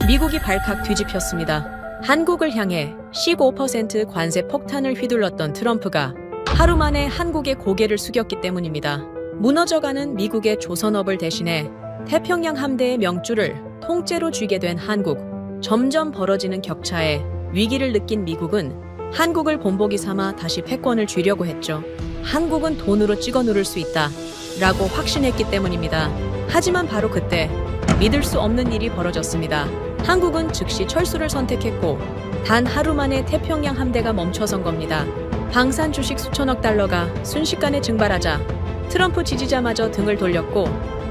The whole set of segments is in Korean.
미국이 발칵 뒤집혔습니다. 한국을 향해 15% 관세 폭탄을 휘둘렀던 트럼프가 하루 만에 한국의 고개를 숙였기 때문입니다. 무너져가는 미국의 조선업을 대신해 태평양 함대의 명줄을 통째로 쥐게 된 한국. 점점 벌어지는 격차에 위기를 느낀 미국은 한국을 본보기 삼아 다시 패권을 쥐려고 했죠. 한국은 돈으로 찍어 누를 수 있다 라고 확신했기 때문입니다. 하지만 바로 그때 믿을 수 없는 일이 벌어졌습니다. 한국은 즉시 철수를 선택했고 단 하루 만에 태평양 함대가 멈춰선 겁니다. 방산 주식 수천억 달러가 순식간에 증발하자 트럼프 지지자마저 등을 돌렸고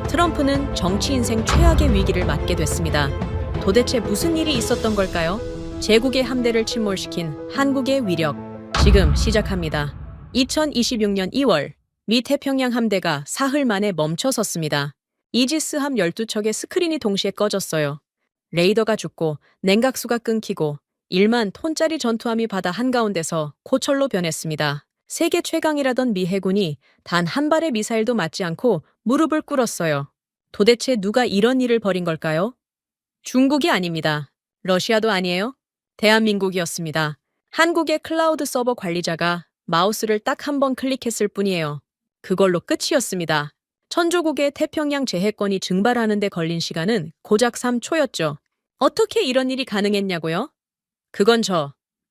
트럼프는 정치 인생 최악의 위기를 맞게 됐습니다. 도대체 무슨 일이 있었던 걸까요? 제국의 함대를 침몰시킨 한국의 위력. 지금 시작합니다. 2026년 2월 미 태평양 함대가 사흘 만에 멈춰섰습니다. 이지스함 12척의 스크린이 동시에 꺼졌어요. 레이더가 죽고 냉각수가 끊기고 1만 톤짜리 전투함이 바다 한가운데서 고철로 변했습니다. 세계 최강이라던 미 해군이 단 한 발의 미사일도 맞지 않고 무릎을 꿇었어요. 도대체 누가 이런 일을 벌인 걸까요? 중국이 아닙니다. 러시아도 아니에요. 대한민국이었습니다. 한국의 클라우드 서버 관리자가 마우스를 딱 한 번 클릭했을 뿐이에요. 그걸로 끝이었습니다. 천조국의 태평양 재해권이 증발하는 데 걸린 시간은 고작 3초였죠. 어떻게 이런 일이 가능했냐고요? 그건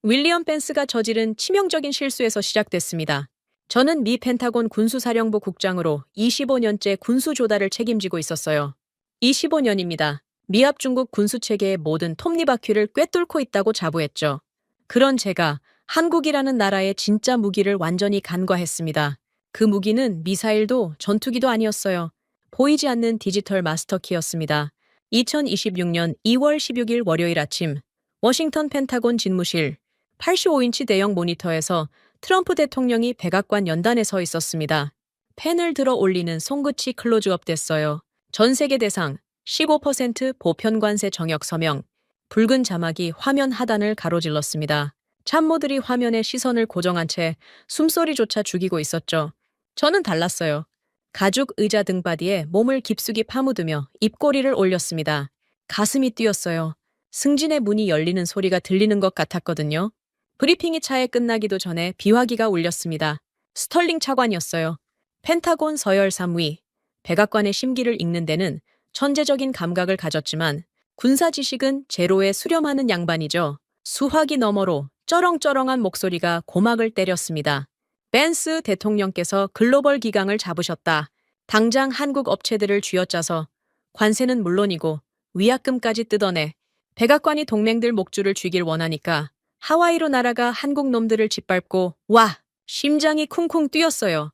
윌리엄 펜스가 저지른 치명적인 실수에서 시작됐습니다. 저는 미 펜타곤 군수사령부 국장으로 25년째 군수 조달을 책임지고 있었어요. 25년입니다. 미합 중국 군수체계의 모든 톱니바퀴를 꿰뚫고 있다고 자부했죠. 그런 제가 한국이라는 나라의 진짜 무기를 완전히 간과했습니다. 그 무기는 미사일도 전투기도 아니었어요. 보이지 않는 디지털 마스터키였습니다. 2026년 2월 16일 월요일 아침 워싱턴 펜타곤 집무실 85인치 대형 모니터에서 트럼프 대통령이 백악관 연단에 서 있었습니다. 펜을 들어 올리는 손끝이 클로즈업 됐어요. 전 세계 대상 15% 보편관세 정역 서명. 붉은 자막이 화면 하단을 가로질렀습니다. 참모들이 화면에 시선을 고정한 채 숨소리조차 죽이고 있었죠. 저는 달랐어요. 가죽 의자 등받이에 몸을 깊숙이 파묻으며 입꼬리를 올렸습니다. 가슴이 뛰었어요. 승진의 문이 열리는 소리가 들리는 것 같았거든요. 브리핑이 차에 끝나기도 전에 비화기가 울렸습니다. 스털링 차관이었어요. 펜타곤 서열 3위. 백악관의 심기를 읽는 데는 천재적인 감각을 가졌지만 군사 지식은 제로에 수렴하는 양반이죠. 수화기 너머로 쩌렁쩌렁한 목소리가 고막을 때렸습니다. 벤스 대통령께서 글로벌 기강을 잡으셨다. 당장 한국 업체들을 쥐어짜서 관세는 물론이고 위약금까지 뜯어내. 백악관이 동맹들 목줄을 쥐길 원하니까 하와이로 날아가 한국 놈들을 짓밟고 와! 심장이 쿵쿵 뛰었어요.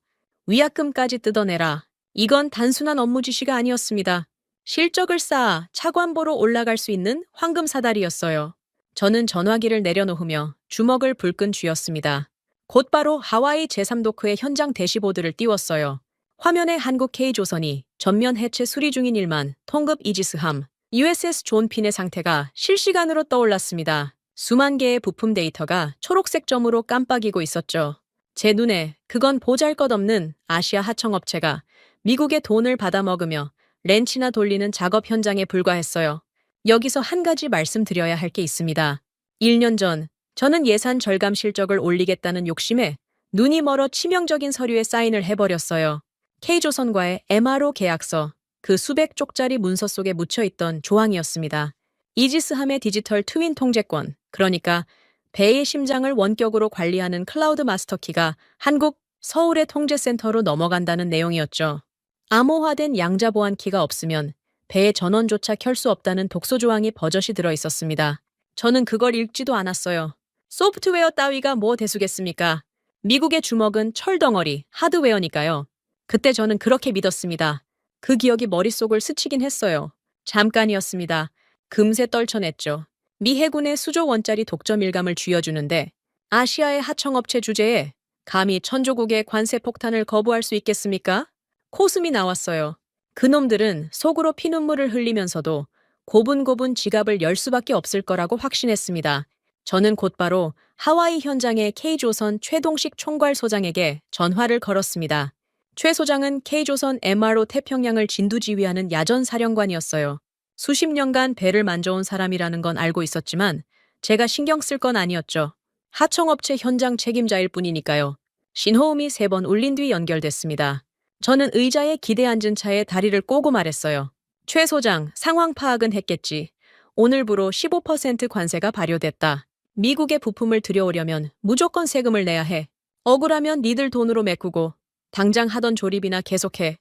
위약금까지 뜯어내라. 이건 단순한 업무 지시가 아니었습니다. 실적을 쌓아 차관보로 올라갈 수 있는 황금 사다리였어요. 저는 전화기를 내려놓으며 주먹을 불끈 쥐었습니다. 곧바로 하와이 제3도크의 현장 대시보드를 띄웠어요. 화면에 한국 K조선이 전면 해체 수리 중인 1만 통급 이지스함 USS 존 핀의 상태가 실시간으로 떠올랐습니다. 수만 개의 부품 데이터가 초록색 점으로 깜빡이고 있었죠. 제 눈에 그건 보잘것없는 아시아 하청업체가 미국의 돈을 받아먹으며 렌치나 돌리는 작업 현장에 불과했어요. 여기서 한 가지 말씀드려야 할 게 있습니다. 1년 전 저는 예산 절감 실적을 올리겠다는 욕심에 눈이 멀어 치명적인 서류에 사인을 해버렸어요. K조선과의 MRO 계약서, 그 수백 쪽짜리 문서 속에 묻혀있던 조항이었습니다. 이지스함의 디지털 트윈 통제권, 그러니까 배의 심장을 원격으로 관리하는 클라우드 마스터키가 한국 서울의 통제센터로 넘어간다는 내용이었죠. 암호화된 양자 보안키가 없으면 배의 전원조차 켤 수 없다는 독소 조항이 버젓이 들어있었습니다. 저는 그걸 읽지도 않았어요. 소프트웨어 따위가 뭐 대수겠습니까? 미국의 주먹은 철덩어리, 하드웨어니까요. 그때 저는 그렇게 믿었습니다. 그 기억이 머릿속을 스치긴 했어요. 잠깐이었습니다. 금세 떨쳐냈죠. 미 해군의 수조 원짜리 독점 일감을 쥐어주는데 아시아의 하청업체 주제에 감히 천조국의 관세 폭탄을 거부할 수 있겠습니까? 코숨이 나왔어요. 그놈들은 속으로 피눈물을 흘리면서도 고분고분 지갑을 열 수밖에 없을 거라고 확신했습니다. 저는 곧바로 하와이 현장의 K조선 최동식 총괄소장에게 전화를 걸었습니다. 최 소장은 K조선 MRO 태평양을 진두지휘하는 야전사령관이었어요. 수십 년간 배를 만져온 사람이라는 건 알고 있었지만 제가 신경 쓸 건 아니었죠. 하청업체 현장 책임자일 뿐이니까요. 신호음이 3번 울린 뒤 연결됐습니다. 저는 의자에 기대 앉은 차에 다리를 꼬고 말했어요. 최 소장, 상황 파악은 했겠지. 오늘부로 15% 관세가 발효됐다. 미국에 부품을 들여오려면 무조건 세금을 내야 해. 억울하면 니들 돈으로 메꾸고 당장 하던 조립이나 계속해.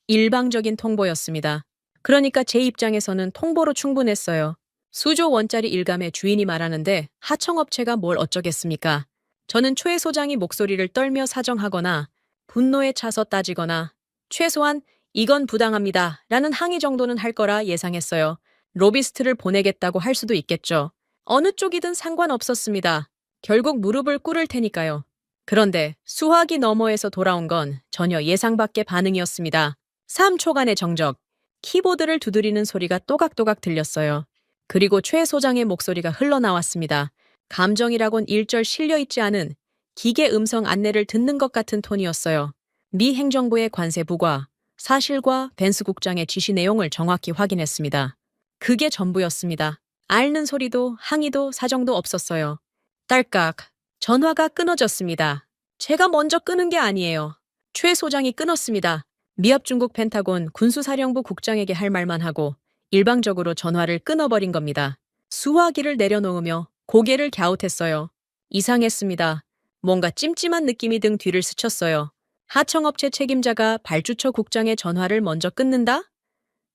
일방적인 통보였습니다. 그러니까 제 입장에서는 통보로 충분했어요. 수조 원짜리 일감의 주인이 말하는데 하청업체가 뭘 어쩌겠습니까? 저는 최 소장이 목소리를 떨며 사정하거나 분노에 차서 따지거나 최소한 이건 부당합니다 라는 항의 정도는 할 거라 예상했어요. 로비스트를 보내겠다고 할 수도 있겠죠. 어느 쪽이든 상관없었습니다. 결국 무릎을 꿇을 테니까요. 그런데 수화기 너머에서 돌아온 건 전혀 예상 밖의 반응이었습니다. 3초간의 정적, 키보드를 두드리는 소리가 또각또각 들렸어요. 그리고 최 소장의 목소리가 흘러나왔습니다. 감정이라곤 일절 실려있지 않은 기계 음성 안내를 듣는 것 같은 톤이었어요. 미 행정부의 관세 부과, 사실과 벤스 국장의 지시 내용을 정확히 확인했습니다. 그게 전부였습니다. 앓는 소리도 항의도 사정도 없었어요. 딸깍, 전화가 끊어졌습니다. 제가 먼저 끊은 게 아니에요. 최 소장이 끊었습니다. 미합 중국 펜타곤 군수사령부 국장에게 할 말만 하고 일방적으로 전화를 끊어버린 겁니다. 수화기를 내려놓으며 고개를 갸웃했어요. 이상했습니다. 뭔가 찜찜한 느낌이 등 뒤를 스쳤어요. 하청업체 책임자가 발주처 국장의 전화를 먼저 끊는다?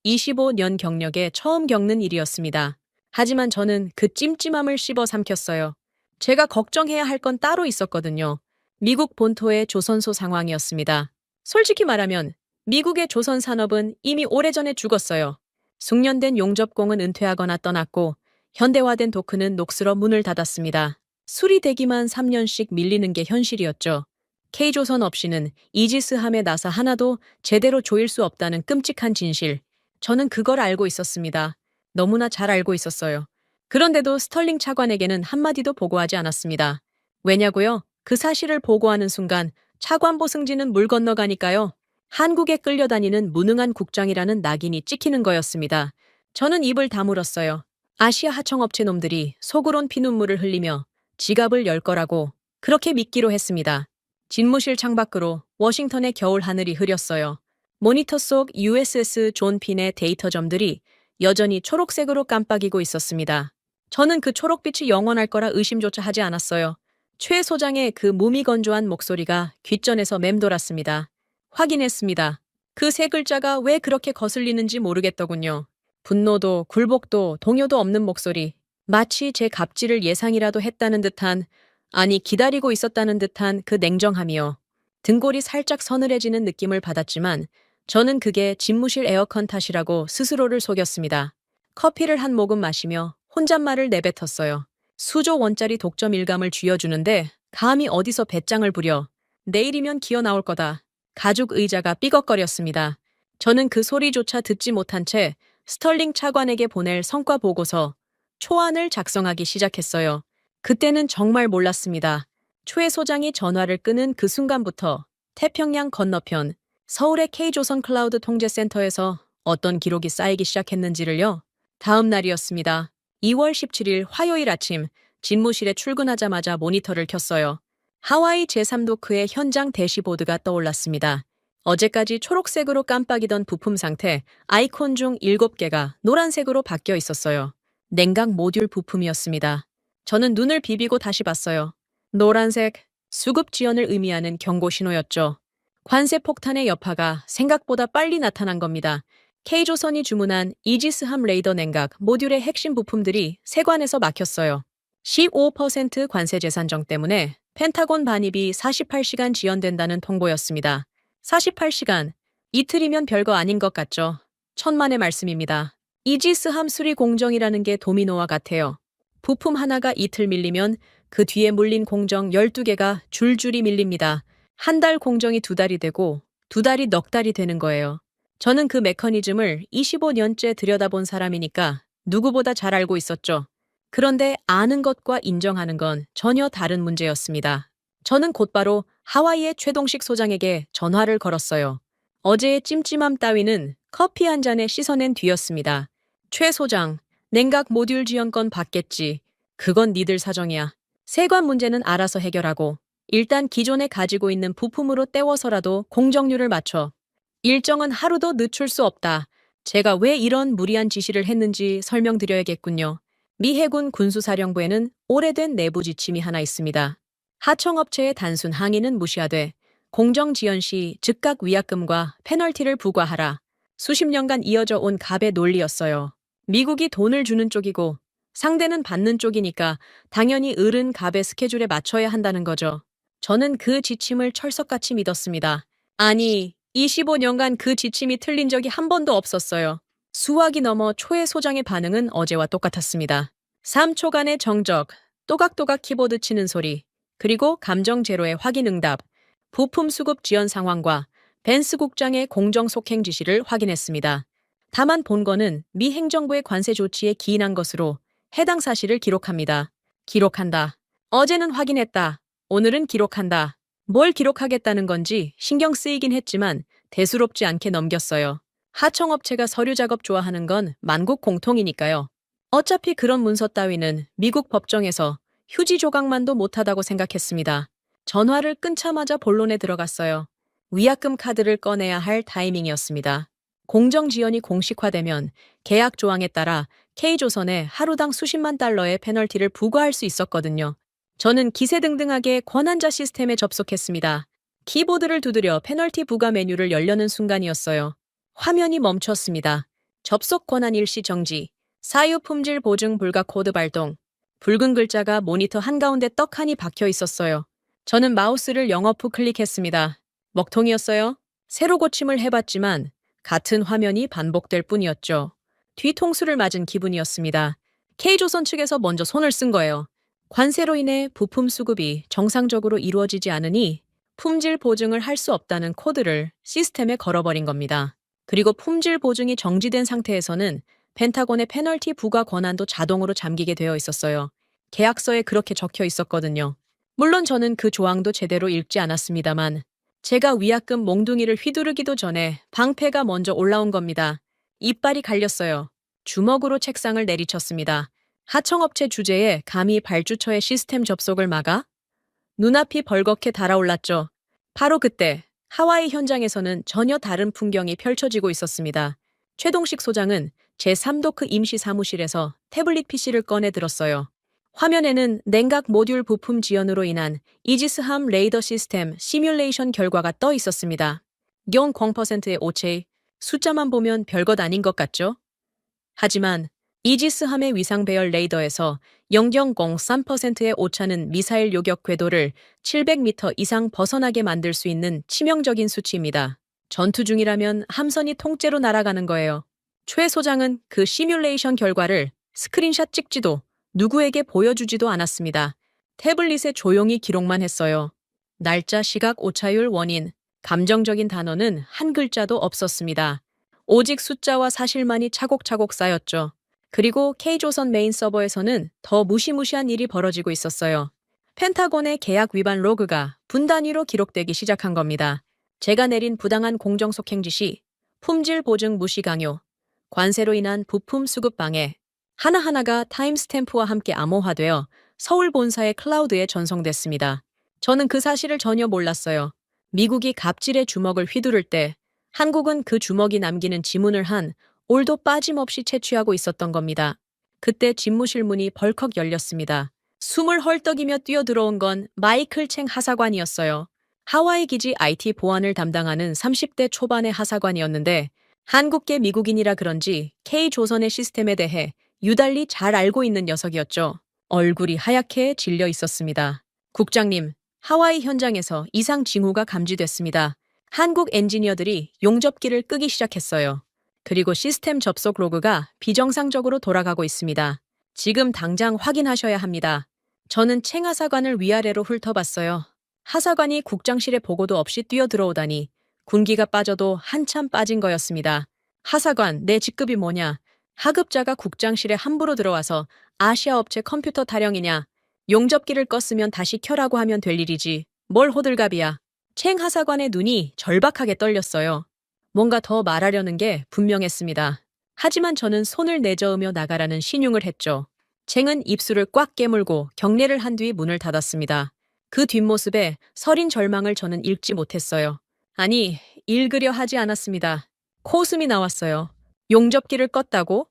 25년 경력에 처음 겪는 일이었습니다. 하지만 저는 그 찜찜함을 씹어 삼켰어요. 제가 걱정해야 할 건 따로 있었거든요. 미국 본토의 조선소 상황이었습니다. 솔직히 말하면 미국의 조선 산업은 이미 오래전에 죽었어요. 숙련된 용접공은 은퇴하거나 떠났고 현대화된 도크는 녹슬어 문을 닫았습니다. 수리되기만 3년씩 밀리는 게 현실이었죠. K조선 없이는 이지스함의 나사 하나도 제대로 조일 수 없다는 끔찍한 진실. 저는 그걸 알고 있었습니다. 너무나 잘 알고 있었어요. 그런데도 스털링 차관에게는 한마디도 보고하지 않았습니다. 왜냐고요? 그 사실을 보고하는 순간 차관보 승진은 물 건너가니까요. 한국에 끌려다니는 무능한 국장이라는 낙인이 찍히는 거였습니다. 저는 입을 다물었어요. 아시아 하청업체 놈들이 속으론 피눈물을 흘리며 지갑을 열 거라고 그렇게 믿기로 했습니다. 집무실 창밖으로 워싱턴의 겨울 하늘이 흐렸어요. 모니터 속 USS 존 핀의 데이터점들이 여전히 초록색으로 깜빡이고 있었습니다. 저는 그 초록빛이 영원할 거라 의심조차 하지 않았어요. 최 소장의 그 무미건조한 목소리가 귓전에서 맴돌았습니다. 확인했습니다. 그 세 글자가 왜 그렇게 거슬리는지 모르겠더군요. 분노도 굴복도 동요도 없는 목소리. 마치 제 갑질을 예상이라도 했다는 듯한, 아니 기다리고 있었다는 듯한 그 냉정함이요. 등골이 살짝 서늘해지는 느낌을 받았지만 저는 그게 집무실 에어컨 탓이라고 스스로를 속였습니다. 커피를 한 모금 마시며 혼잣말을 내뱉었어요. 수조 원짜리 독점 일감을 쥐어주는데 감히 어디서 배짱을 부려. 내일이면 기어 나올 거다. 가죽 의자가 삐걱거렸습니다. 저는 그 소리조차 듣지 못한 채 스털링 차관에게 보낼 성과 보고서 초안을 작성하기 시작했어요. 그때는 정말 몰랐습니다. 최 소장이 전화를 끊은 그 순간부터 태평양 건너편 서울의 K조선 클라우드 통제센터에서 어떤 기록이 쌓이기 시작했는지를요. 다음 날이었습니다. 2월 17일 화요일 아침 집무실에 출근하자마자 모니터를 켰어요. 하와이 제3도크의 현장 대시보드가 떠올랐습니다. 어제까지 초록색으로 깜빡이던 부품 상태 아이콘 중 7개가 노란색으로 바뀌어 있었어요. 냉각 모듈 부품이었습니다. 저는 눈을 비비고 다시 봤어요. 노란색, 수급 지연을 의미하는 경고 신호였죠. 관세 폭탄의 여파가 생각보다 빨리 나타난 겁니다. K조선이 주문한 이지스함 레이더 냉각 모듈의 핵심 부품들이 세관에서 막혔어요. 15% 관세 재산정 때문에 펜타곤 반입이 48시간 지연된다는 통보였습니다. 48시간, 이틀이면 별거 아닌 것 같죠. 천만의 말씀입니다. 이지스함 수리 공정이라는 게 도미노와 같아요. 부품 하나가 이틀 밀리면 그 뒤에 물린 공정 12개가 줄줄이 밀립니다. 한 달 공정이 2달이 되고 2달이 넉 달이 되는 거예요. 저는 그 메커니즘을 25년째 들여다본 사람이니까 누구보다 잘 알고 있었죠. 그런데 아는 것과 인정하는 건 전혀 다른 문제였습니다. 저는 곧바로 하와이의 최동식 소장에게 전화를 걸었어요. 어제의 찜찜함 따위는 커피 한 잔에 씻어낸 뒤였습니다. 최 소장, 냉각 모듈 지연권 받겠지. 그건 니들 사정이야. 세관 문제는 알아서 해결하고 일단 기존에 가지고 있는 부품으로 때워서라도 공정률을 맞춰. 일정은 하루도 늦출 수 없다. 제가 왜 이런 무리한 지시를 했는지 설명드려야겠군요. 미 해군 군수사령부에는 오래된 내부 지침이 하나 있습니다. 하청업체의 단순 항의는 무시하되 공정 지연 시 즉각 위약금과 페널티를 부과하라. 수십 년간 이어져 온 갑의 논리였어요. 미국이 돈을 주는 쪽이고 상대는 받는 쪽이니까 당연히 을은 갑의 스케줄에 맞춰야 한다는 거죠. 저는 그 지침을 철석같이 믿었습니다. 아니, 25년간 그 지침이 틀린 적이 한 번도 없었어요. 수학이 넘어 초의 소장의 반응은 어제와 똑같았습니다. 3초간의 정적, 또각또각 키보드 치는 소리, 그리고 감정 제로의 확인 응답, 부품 수급 지연 상황과 벤스 국장의 공정 속행 지시를 확인했습니다. 다만 본건은 미 행정부의 관세 조치에 기인한 것으로 해당 사실을 기록합니다. 기록한다. 어제는 확인했다. 오늘은 기록한다. 뭘 기록하겠다는 건지 신경 쓰이긴 했지만 대수롭지 않게 넘겼어요. 하청업체가 서류 작업 좋아하는 건 만국 공통이니까요. 어차피 그런 문서 따위는 미국 법정에서 휴지 조각만도 못하다고 생각했습니다. 전화를 끊자마자 본론에 들어갔어요. 위약금 카드를 꺼내야 할 타이밍이었습니다. 공정 지연이 공식화되면 계약 조항에 따라 K조선에 하루당 수십만 달러의 페널티를 부과할 수 있었거든요. 저는 기세등등하게 권한자 시스템에 접속했습니다. 키보드를 두드려 페널티 부과 메뉴를 열려는 순간이었어요. 화면이 멈췄습니다. 접속 권한 일시 정지, 사유 품질 보증 불가 코드 발동. 붉은 글자가 모니터 한가운데 떡하니 박혀 있었어요. 저는 마우스를 영업 후 클릭했습니다. 먹통이었어요? 새로 고침을 해봤지만 같은 화면이 반복될 뿐이었죠. 뒤통수를 맞은 기분이었습니다. K조선 측에서 먼저 손을 쓴 거예요. 관세로 인해 부품 수급이 정상적으로 이루어지지 않으니 품질 보증을 할 수 없다는 코드를 시스템에 걸어버린 겁니다. 그리고 품질 보증이 정지된 상태에서는 펜타곤의 페널티 부과 권한도 자동으로 잠기게 되어 있었어요. 계약서에 그렇게 적혀 있었거든요. 물론 저는 그 조항도 제대로 읽지 않았습니다만 제가 위약금 몽둥이를 휘두르기도 전에 방패가 먼저 올라온 겁니다. 이빨이 갈렸어요. 주먹으로 책상을 내리쳤습니다. 하청업체 주제에 감히 발주처의 시스템 접속을 막아? 눈앞이 벌겋게 달아올랐죠. 바로 그때 하와이 현장에서는 전혀 다른 풍경이 펼쳐지고 있었습니다. 최동식 소장은 제3도크 임시 사무실에서 태블릿 PC를 꺼내 들었어요. 화면에는 냉각 모듈 부품 지연으로 인한 이지스함 레이더 시스템 시뮬레이션 결과가 떠 있었습니다. 0.0%의 오체, 숫자만 보면 별것 아닌 것 같죠? 하지만 이지스함의 위상 배열 레이더에서 0.03%의 오차는 미사일 요격 궤도를 700m 이상 벗어나게 만들 수 있는 치명적인 수치입니다. 전투 중이라면 함선이 통째로 날아가는 거예요. 최 소장은 그 시뮬레이션 결과를 스크린샷 찍지도 누구에게 보여주지도 않았습니다. 태블릿에 조용히 기록만 했어요. 날짜, 시각, 오차율, 원인, 감정적인 단어는 한 글자도 없었습니다. 오직 숫자와 사실만이 차곡차곡 쌓였죠. 그리고 K조선 메인 서버에서는 더 무시무시한 일이 벌어지고 있었어요. 펜타곤의 계약 위반 로그가 분 단위로 기록되기 시작한 겁니다. 제가 내린 부당한 공정 속행 지시, 품질 보증 무시 강요, 관세로 인한 부품 수급 방해, 하나하나가 타임스탬프와 함께 암호화되어 서울 본사의 클라우드에 전송됐습니다. 저는 그 사실을 전혀 몰랐어요. 미국이 갑질의 주먹을 휘두를 때 한국은 그 주먹이 남기는 지문을 한 올도 빠짐없이 채취하고 있었던 겁니다. 그때 집무실 문이 벌컥 열렸습니다. 숨을 헐떡이며 뛰어들어온 건 마이클 챙 하사관이었어요. 하와이 기지 IT 보안을 담당하는 30대 초반의 하사관이었는데 한국계 미국인이라 그런지 K조선의 시스템에 대해 유달리 잘 알고 있는 녀석이었죠. 얼굴이 하얗게 질려 있었습니다. 국장님, 하와이 현장에서 이상 징후가 감지됐습니다. 한국 엔지니어들이 용접기를 끄기 시작했어요. 그리고 시스템 접속 로그가 비정상적으로 돌아가고 있습니다. 지금 당장 확인하셔야 합니다. 저는 챙 하사관을 위아래로 훑어봤어요. 하사관이 국장실에 보고도 없이 뛰어들어오다니 군기가 빠져도 한참 빠진 거였습니다. 하사관, 내 직급이 뭐냐? 하급자가 국장실에 함부로 들어와서 아시아 업체 컴퓨터 타령이냐? 용접기를 껐으면 다시 켜라고 하면 될 일이지. 뭘 호들갑이야. 챙 하사관의 눈이 절박하게 떨렸어요. 뭔가 더 말하려는 게 분명했습니다. 하지만 저는 손을 내저으며 나가라는 신용을 했죠. 쟁은 입술을 꽉 깨물고 경례를 한 뒤 문을 닫았습니다. 그 뒷모습에 서린 절망을 저는 읽지 못했어요. 아니, 읽으려 하지 않았습니다. 코웃음이 나왔어요. 용접기를 껐다고?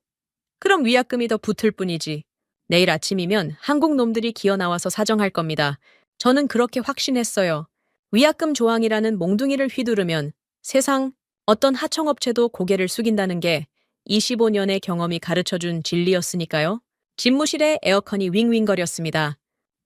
그럼 위약금이 더 붙을 뿐이지. 내일 아침이면 한국 놈들이 기어 나와서 사정할 겁니다. 저는 그렇게 확신했어요. 위약금 조항이라는 몽둥이를 휘두르면 세상 어떤 하청업체도 고개를 숙인다는 게 25년의 경험이 가르쳐준 진리였으니까요. 집무실에 에어컨이 윙윙거렸습니다.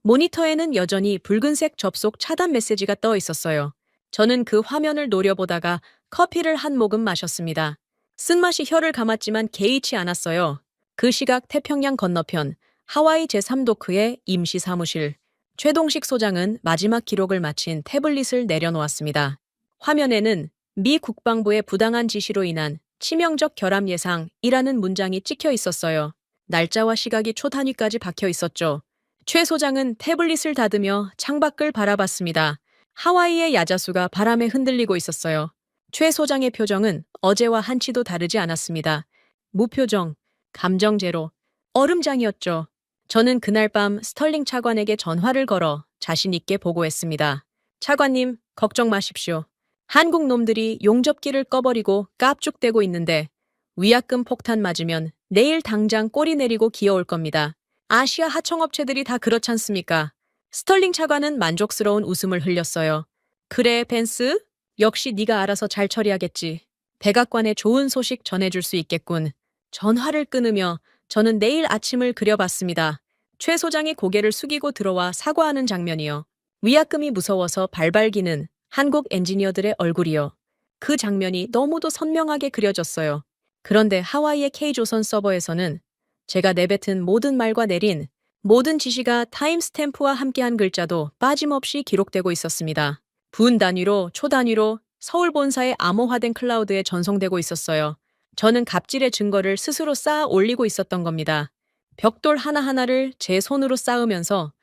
모니터에는 여전히 붉은색 접속 차단 메시지가 떠 있었어요. 저는 그 화면을 노려보다가 커피를 한 모금 마셨습니다. 쓴맛이 혀를 감았지만 개의치 않았어요. 그 시각 태평양 건너편 하와이 제3도크의 임시 사무실. 최동식 소장은 마지막 기록을 마친 태블릿을 내려놓았습니다. 화면에는 미 국방부의 부당한 지시로 인한 치명적 결함 예상이라는 문장이 찍혀 있었어요. 날짜와 시각이 초단위까지 박혀 있었죠. 최 소장은 태블릿을 닫으며 창밖을 바라봤습니다. 하와이의 야자수가 바람에 흔들리고 있었어요. 최 소장의 표정은 어제와 한치도 다르지 않았습니다. 무표정, 감정 제로, 얼음장이었죠. 저는 그날 밤 스털링 차관에게 전화를 걸어 자신 있게 보고했습니다. 차관님, 걱정 마십시오. 한국 놈들이 용접기를 꺼버리고 깝죽대고 있는데 위약금 폭탄 맞으면 내일 당장 꼬리 내리고 기어올 겁니다. 아시아 하청업체들이 다 그렇지 않습니까? 스털링 차관은 만족스러운 웃음을 흘렸어요. 그래, 벤스? 역시 네가 알아서 잘 처리하겠지. 백악관에 좋은 소식 전해줄 수 있겠군. 전화를 끊으며 저는 내일 아침을 그려봤습니다. 최 소장이 고개를 숙이고 들어와 사과하는 장면이요. 위약금이 무서워서 발발기는 한국 엔지니어들의 얼굴이요. 그 장면이 너무도 선명하게 그려졌어요. 그런데 하와이의 K조선 서버에서는 제가 내뱉은 모든 말과 내린 모든 지시가 타임스탬프와 함께한 글자도 빠짐없이 기록되고 있었습니다. 분 단위로, 초 단위로 서울 본사의 암호화된 클라우드에 전송되고 있었어요. 저는 갑질의 증거를 스스로 쌓아 올리고 있었던 겁니다. 벽돌 하나하나를 제 손으로 쌓으면서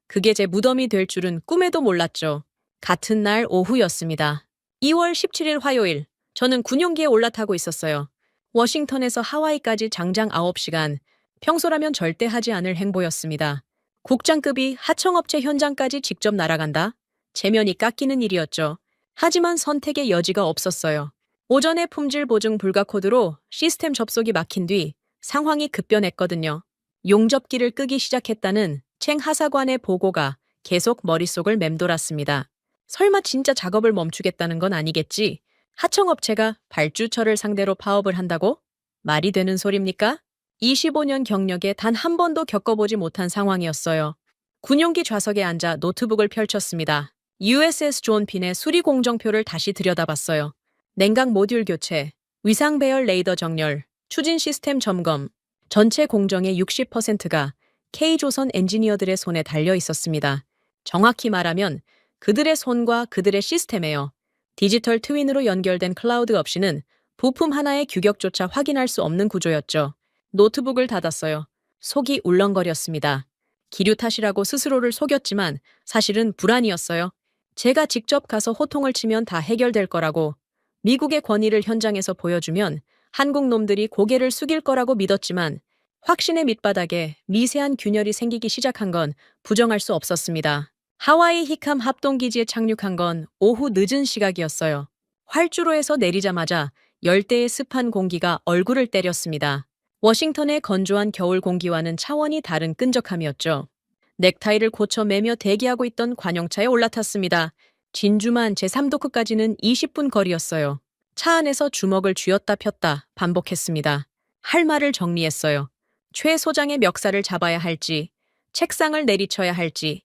그게 제 무덤이 될 줄은 꿈에도 몰랐죠. 같은 날 오후였습니다. 2월 17일 화요일, 저는 군용기에 올라타고 있었어요. 워싱턴에서 하와이까지 장장 9시간, 평소라면 절대 하지 않을 행보였습니다. 국장급이 하청업체 현장까지 직접 날아간다? 체면이 깎이는 일이었죠. 하지만 선택의 여지가 없었어요. 오전에 품질 보증 불가 코드로 시스템 접속이 막힌 뒤 상황이 급변했거든요. 용접기를 끄기 시작했다는 챙 하사관의 보고가 계속 머릿속을 맴돌았습니다. 설마 진짜 작업을 멈추겠다는 건 아니겠지? 하청업체가 발주처를 상대로 파업을 한다고? 말이 되는 소립니까? 25년 경력에 단 한 번도 겪어보지 못한 상황이었어요. 군용기 좌석에 앉아 노트북을 펼쳤습니다. USS 존 핀의 수리 공정표를 다시 들여다봤어요. 냉각 모듈 교체, 위상 배열 레이더 정렬, 추진 시스템 점검, 전체 공정의 60%가 K조선 엔지니어들의 손에 달려 있었습니다. 정확히 말하면 그들의 손과 그들의 시스템에요. 디지털 트윈으로 연결된 클라우드 없이는 부품 하나의 규격조차 확인할 수 없는 구조였죠. 노트북을 닫았어요. 속이 울렁거렸습니다. 기류 탓이라고 스스로를 속였지만 사실은 불안이었어요. 제가 직접 가서 호통을 치면 다 해결될 거라고, 미국의 권위를 현장에서 보여주면 한국 놈들이 고개를 숙일 거라고 믿었지만 확신의 밑바닥에 미세한 균열이 생기기 시작한 건 부정할 수 없었습니다. 하와이 히캄 합동기지에 착륙한 건 오후 늦은 시각이었어요. 활주로에서 내리자마자 열대의 습한 공기가 얼굴을 때렸습니다. 워싱턴의 건조한 겨울 공기와는 차원이 다른 끈적함이었죠. 넥타이를 고쳐 매며 대기하고 있던 관용차에 올라탔습니다. 진주만 제3도크까지는 20분 거리였어요. 차 안에서 주먹을 쥐었다 폈다 반복했습니다. 할 말을 정리했어요. 최 소장의 멱살을 잡아야 할지, 책상을 내리쳐야 할지,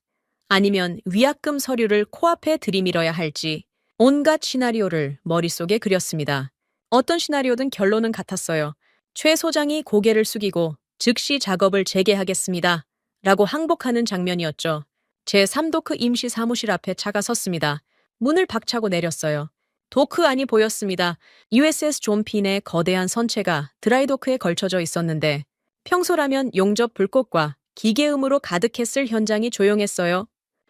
아니면 위약금 서류를 코앞에 들이밀어야 할지, 온갖 시나리오를 머릿속에 그렸습니다. 어떤 시나리오든 결론은 같았어요. 최 소장이 고개를 숙이고 즉시 작업을 재개하겠습니다. 라고 항복하는 장면이었죠. 제3도크 임시 사무실 앞에 차가 섰습니다. 문을 박차고 내렸어요. 도크 안이 보였습니다. USS 존 핀의 거대한 선체가 드라이도크에 걸쳐져 있었는데 평소라면 용접 불꽃과 기계음으로 가득했을 현장이 조용했어요.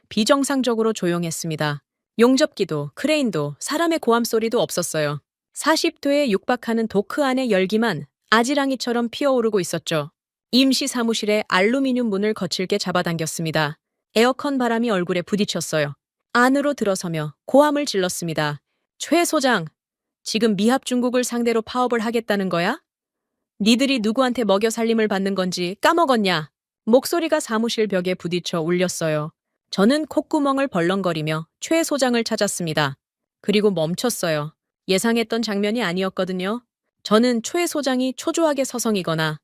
비정상적으로 조용했습니다. 용접기도 크레인도 사람의 고함 소리도 없었어요. 40도에 육박하는 도크 안의 열기만 아지랑이처럼 피어오르고 있었죠. 임시 사무실의 알루미늄 문을 거칠게 잡아당겼습니다. 에어컨 바람이 얼굴에 부딪혔어요. 안으로 들어서며 고함을 질렀습니다. 최 소장, 지금 미합 중국을 상대로 파업을 하겠다는 거야? 니들이 누구한테 먹여 살림을 받는 건지 까먹었냐? 목소리가 사무실 벽에 부딪혀 울렸어요. 저는 콧구멍을 벌렁거리며 최 소장을 찾았습니다. 그리고 멈췄어요. 예상했던 장면이 아니었거든요. 저는 최 소장이 초조하게 서성이거나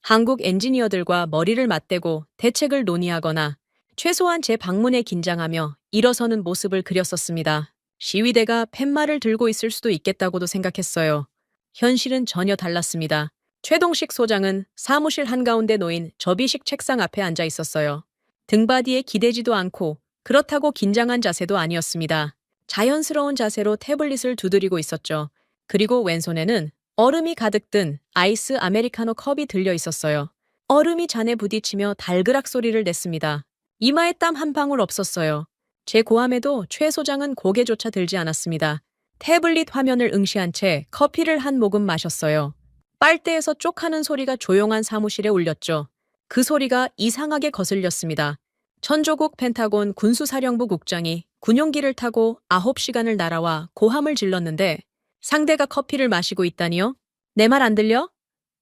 한국 엔지니어들과 머리를 맞대고 대책을 논의하거나 최소한 제 방문에 긴장하며 일어서는 모습을 그렸었습니다. 시위대가 팻말을 들고 있을 수도 있겠다고도 생각했어요. 현실은 전혀 달랐습니다. 최동식 소장은 사무실 한가운데 놓인 접이식 책상 앞에 앉아 있었어요. 등바디에 기대지도 않고 그렇다고 긴장한 자세도 아니었습니다. 자연스러운 자세로 태블릿을 두드리고 있었죠. 그리고 왼손에는 얼음이 가득 든 아이스 아메리카노 컵이 들려 있었어요. 얼음이 잔에 부딪히며 달그락 소리를 냈습니다. 이마에 땀 한 방울 없었어요. 제 고함에도 최 소장은 고개조차 들지 않았습니다. 태블릿 화면을 응시한 채 커피를 한 모금 마셨어요. 빨대에서 쪽하는 소리가 조용한 사무실에 울렸죠. 그 소리가 이상하게 거슬렸습니다. 천조국 펜타곤 군수사령부 국장이 군용기를 타고 9시간을 날아와 고함을 질렀는데 상대가 커피를 마시고 있다니요? 내 말 안 들려?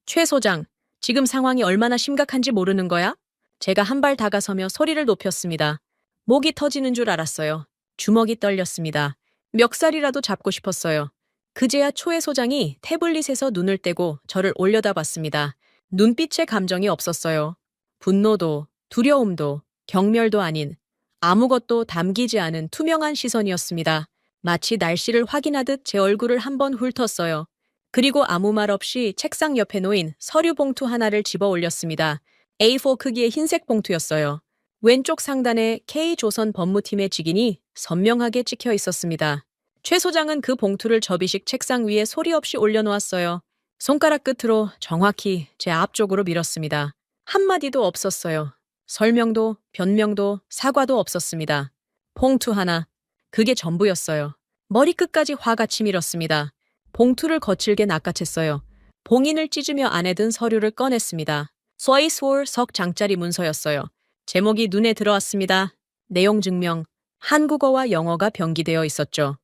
최 소장, 지금 상황이 얼마나 심각한지 모르는 거야? 제가 한 발 다가서며 소리를 높였습니다. 목이 터지는 줄 알았어요. 주먹이 떨렸습니다. 멱살이라도 잡고 싶었어요. 그제야 초해 소장이 태블릿에서 눈을 떼고 저를 올려다봤습니다. 눈빛에 감정이 없었어요. 분노도, 두려움도, 경멸도 아닌 아무것도 담기지 않은 투명한 시선이었습니다. 마치 날씨를 확인하듯 제 얼굴을 한번 훑었어요. 그리고 아무 말 없이 책상 옆에 놓인 서류 봉투 하나를 집어 올렸습니다. A4 크기의 흰색 봉투였어요. 왼쪽 상단에 K조선 법무팀의 직인이 선명하게 찍혀 있었습니다. 최 소장은 그 봉투를 접이식 책상 위에 소리 없이 올려놓았어요. 손가락 끝으로 정확히 제 앞쪽으로 밀었습니다. 한마디도 없었어요. 설명도, 변명도, 사과도 없었습니다. 봉투 하나. 그게 전부였어요. 머리끝까지 화가 치밀었습니다. 봉투를 거칠게 낚아챘어요. 봉인을 찢으며 안에 든 서류를 꺼냈습니다. 서이스월 석 장짜리 문서였어요. 제목이 눈에 들어왔습니다. 내용 증명. 한국어와 영어가 병기되어 있었죠.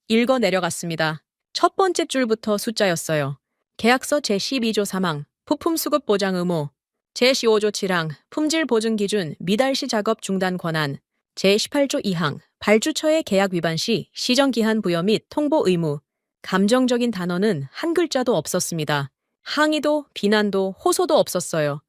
읽어 내려갔습니다. 첫 번째 줄부터 숫자였어요. 계약서 제12조 3항, 부품 수급 보장 의무. 제15조 7항, 품질 보증 기준 미달시 작업 중단 권한. 제18조 2항, 발주처의 계약 위반 시 시정 기한 부여 및 통보 의무. 감정적인 단어는 한 글자도 없었습니다. 항의도, 비난도, 호소도 없었어요.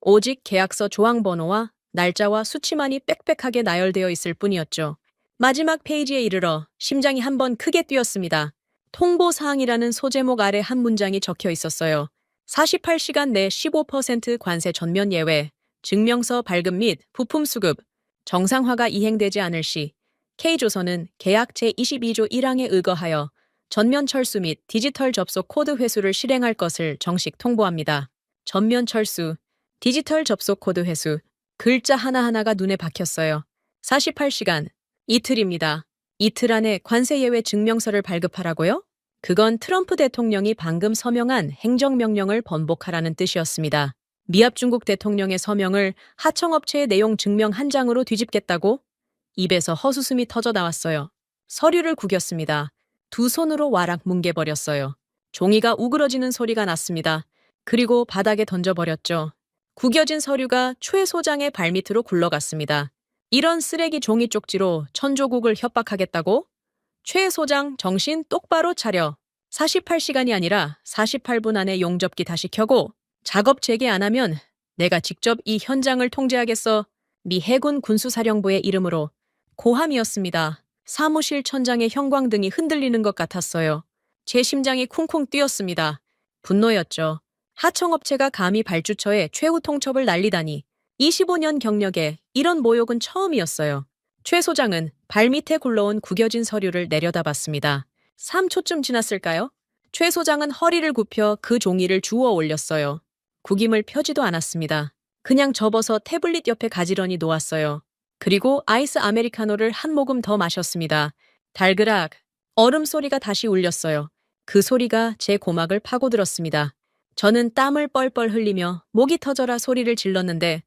오직 계약서 조항 번호와 날짜와 수치만이 빽빽하게 나열되어 있을 뿐이었죠. 마지막 페이지에 이르러 심장이 한번 크게 뛰었습니다. 통보사항이라는 소제목 아래 한 문장이 적혀 있었어요. 48시간 내 15% 관세 전면 예외, 증명서 발급 및 부품 수급, 정상화가 이행되지 않을 시 K조선은 계약 제22조 1항에 의거하여 전면 철수 및 디지털 접속 코드 회수를 실행할 것을 정식 통보합니다. 전면 철수, 디지털 접속 코드 회수, 글자 하나하나가 눈에 박혔어요. 48시간, 이틀입니다. 이틀 안에 관세 예외 증명서를 발급하라고요? 그건 트럼프 대통령이 방금 서명한 행정명령을 번복하라는 뜻이었습니다. 미합 중국 대통령의 서명을 하청업체의 내용 증명 한 장으로 뒤집겠다고? 입에서 헛웃음이 터져 나왔어요. 서류를 구겼습니다. 두 손으로 와락 뭉개버렸어요. 종이가 우그러지는 소리가 났습니다. 그리고 바닥에 던져버렸죠. 구겨진 서류가 최 소장의 발밑으로 굴러갔습니다. 이런 쓰레기 종이 쪽지로 천조국을 협박하겠다고? 최 소장 정신 똑바로 차려. 48시간이 아니라 48분 안에 용접기 다시 켜고 작업 재개 안 하면 내가 직접 이 현장을 통제하겠어. 미 해군 군수사령부의 이름으로. 고함이었습니다. 사무실 천장의 형광등이 흔들리는 것 같았어요. 제 심장이 쿵쿵 뛰었습니다. 분노였죠. 하청업체가 감히 발주처에 최후 통첩을 날리다니. 25년 경력에 이런 모욕은 처음이었어요. 최 소장은 발밑에 굴러온 구겨진 서류를 내려다봤습니다. 3초쯤 지났을까요? 최 소장은 허리를 굽혀 그 종이를 주워 올렸어요. 구김을 펴지도 않았습니다. 그냥 접어서 태블릿 옆에 가지런히 놓았어요. 그리고 아이스 아메리카노를 한 모금 더 마셨습니다. 달그락. 얼음 소리가 다시 울렸어요. 그 소리가 제 고막을 파고들었습니다. 저는 땀을 뻘뻘 흘리며 목이 터져라 소리를 질렀는데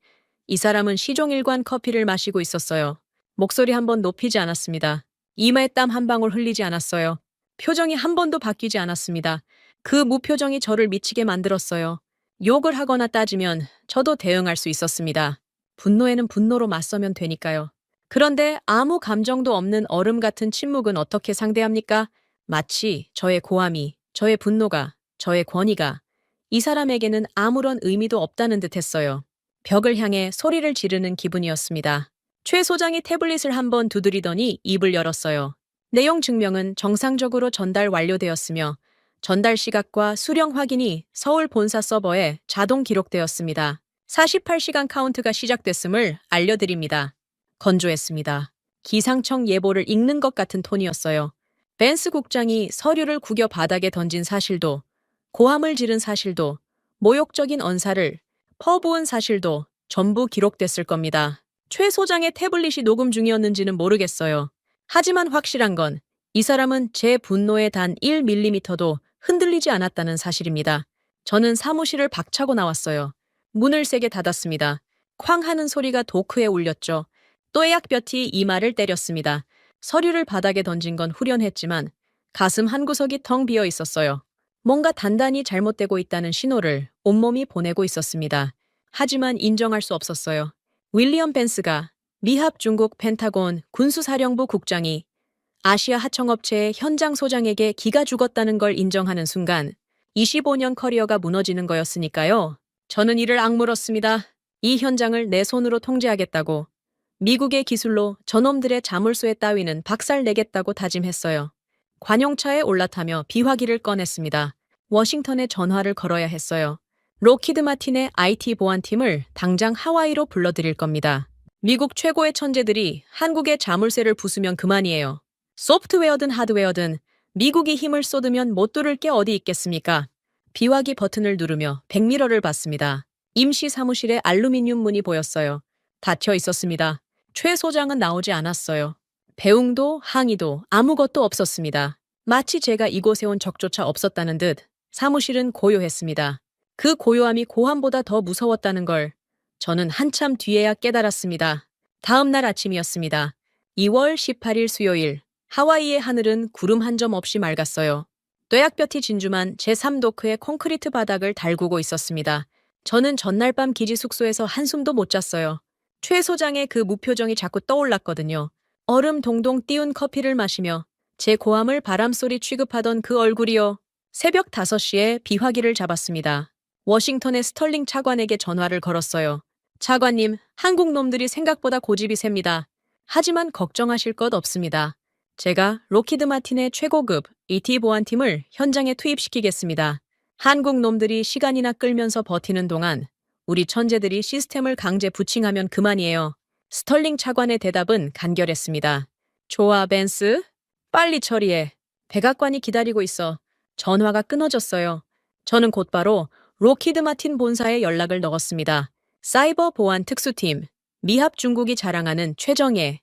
이 사람은 시종일관 커피를 마시고 있었어요. 목소리 한 번 높이지 않았습니다. 이마에 땀 한 방울 흘리지 않았어요. 표정이 한 번도 바뀌지 않았습니다. 그 무표정이 저를 미치게 만들었어요. 욕을 하거나 따지면 저도 대응할 수 있었습니다. 분노에는 분노로 맞서면 되니까요. 그런데 아무 감정도 없는 얼음 같은 침묵은 어떻게 상대합니까? 마치 저의 고함이, 저의 분노가, 저의 권위가 이 사람에게는 아무런 의미도 없다는 듯 했어요. 벽을 향해 소리를 지르는 기분이었습니다. 최 소장이 태블릿을 한번 두드리더니 입을 열었어요. 내용 증명은 정상적으로 전달 완료되었으며 전달 시각과 수령 확인이 서울 본사 서버에 자동 기록되었습니다. 48시간 카운트가 시작됐음을 알려드립니다. 건조했습니다. 기상청 예보를 읽는 것 같은 톤이었어요. 벤스 국장이 서류를 구겨 바닥에 던진 사실도, 고함을 지른 사실도, 모욕적인 언사를 퍼부은 사실도 전부 기록됐을 겁니다. 최 소장의 태블릿이 녹음 중이었는지는 모르겠어요. 하지만 확실한 건 이 사람은 제 분노에 단 1mm도 흔들리지 않았다는 사실입니다. 저는 사무실을 박차고 나왔어요. 문을 세게 닫았습니다. 쾅 하는 소리가 도크에 울렸죠. 또약볕이 이마를 때렸습니다. 서류를 바닥에 던진 건 후련했지만 가슴 한구석이 텅 비어 있었어요. 뭔가 단단히 잘못되고 있다는 신호를 온몸이 보내고 있었습니다. 하지만 인정할 수 없었어요. 윌리엄 벤스가 미합 중국 펜타곤 군수사령부 국장이 아시아 하청업체의 현장 소장에게 기가 죽었다는 걸 인정하는 순간 25년 커리어가 무너지는 거였으니까요. 저는 이를 악물었습니다. 이 현장을 내 손으로 통제하겠다고. 미국의 기술로 저놈들의 자물쇠 따위는 박살내겠다고 다짐했어요. 관용차에 올라타며 비화기를 꺼냈습니다. 워싱턴에 전화를 걸어야 했어요. 로키드 마틴의 IT 보안팀을 당장 하와이로 불러들일 겁니다. 미국 최고의 천재들이 한국의 자물쇠를 부수면 그만이에요. 소프트웨어든 하드웨어든 미국이 힘을 쏟으면 못 뚫을 게 어디 있겠습니까? 비화기 버튼을 누르며 백미러를 봤습니다. 임시 사무실에 알루미늄 문이 보였어요. 닫혀 있었습니다. 최 소장은 나오지 않았어요. 배웅도 항의도 아무것도 없었습니다. 마치 제가 이곳에 온 적조차 없었다는 듯 사무실은 고요했습니다. 그 고요함이 고함보다 더 무서웠다는 걸 저는 한참 뒤에야 깨달았습니다. 다음 날 아침이었습니다. 2월 18일 수요일. 하와이의 하늘은 구름 한 점 없이 맑았어요. 뙤약볕이 진주만 제3도크의 콘크리트 바닥을 달구고 있었습니다. 저는 전날 밤 기지 숙소에서 한숨도 못 잤어요. 최 소장의 그 무표정이 자꾸 떠올랐거든요. 얼음 동동 띄운 커피를 마시며 제 고함을 바람소리 취급하던 그 얼굴이요. 새벽 5시에 비화기를 잡았습니다. 워싱턴의 스털링 차관에게 전화를 걸었어요. 차관님, 한국 놈들이 생각보다 고집이 셉니다. 하지만 걱정하실 것 없습니다. 제가 로키드 마틴의 최고급 ET 보안팀을 현장에 투입시키겠습니다. 한국 놈들이 시간이나 끌면서 버티는 동안 우리 천재들이 시스템을 강제 부칭하면 그만이에요. 스털링 차관의 대답은 간결했습니다. 좋아, 벤스. 빨리 처리해. 백악관이 기다리고 있어. 전화가 끊어졌어요. 저는 곧바로 로키드 마틴 본사에 연락을 넣었습니다. 사이버 보안 특수팀, 미합 중국이 자랑하는 최정예,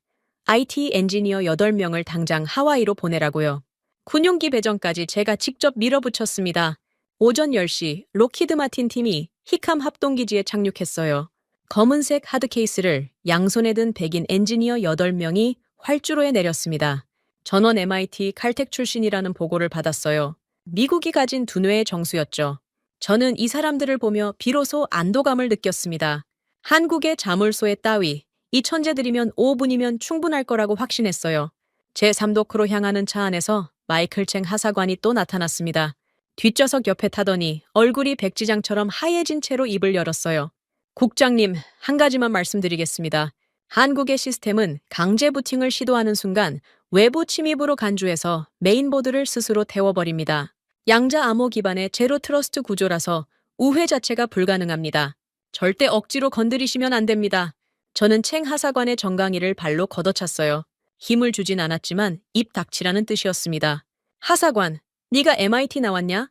IT 엔지니어 8명을 당장 하와이로 보내라고요. 군용기 배정까지 제가 직접 밀어붙였습니다. 오전 10시 로키드 마틴 팀이 히캄 합동기지에 착륙했어요. 검은색 하드케이스를 양손에 든 백인 엔지니어 8명이 활주로에 내렸습니다. 전원 MIT 칼텍 출신이라는 보고를 받았어요. 미국이 가진 두뇌의 정수였죠. 저는 이 사람들을 보며 비로소 안도감을 느꼈습니다. 한국의 자물쇠 따위, 이 천재들이면 5분이면 충분할 거라고 확신했어요. 제3도크로 향하는 차 안에서 마이클 챙 하사관이 또 나타났습니다. 뒷좌석 옆에 타더니 얼굴이 백지장처럼 하얘진 채로 입을 열었어요. 국장님, 한 가지만 말씀드리겠습니다. 한국의 시스템은 강제 부팅을 시도하는 순간 외부 침입으로 간주해서 메인보드를 스스로 태워버립니다. 양자 암호 기반의 제로 트러스트 구조라서 우회 자체가 불가능합니다. 절대 억지로 건드리시면 안 됩니다. 저는 챙 하사관의 정강이를 발로 걷어찼어요. 힘을 주진 않았지만 입 닥치라는 뜻이었습니다. 하사관, 네가 MIT 나왔냐?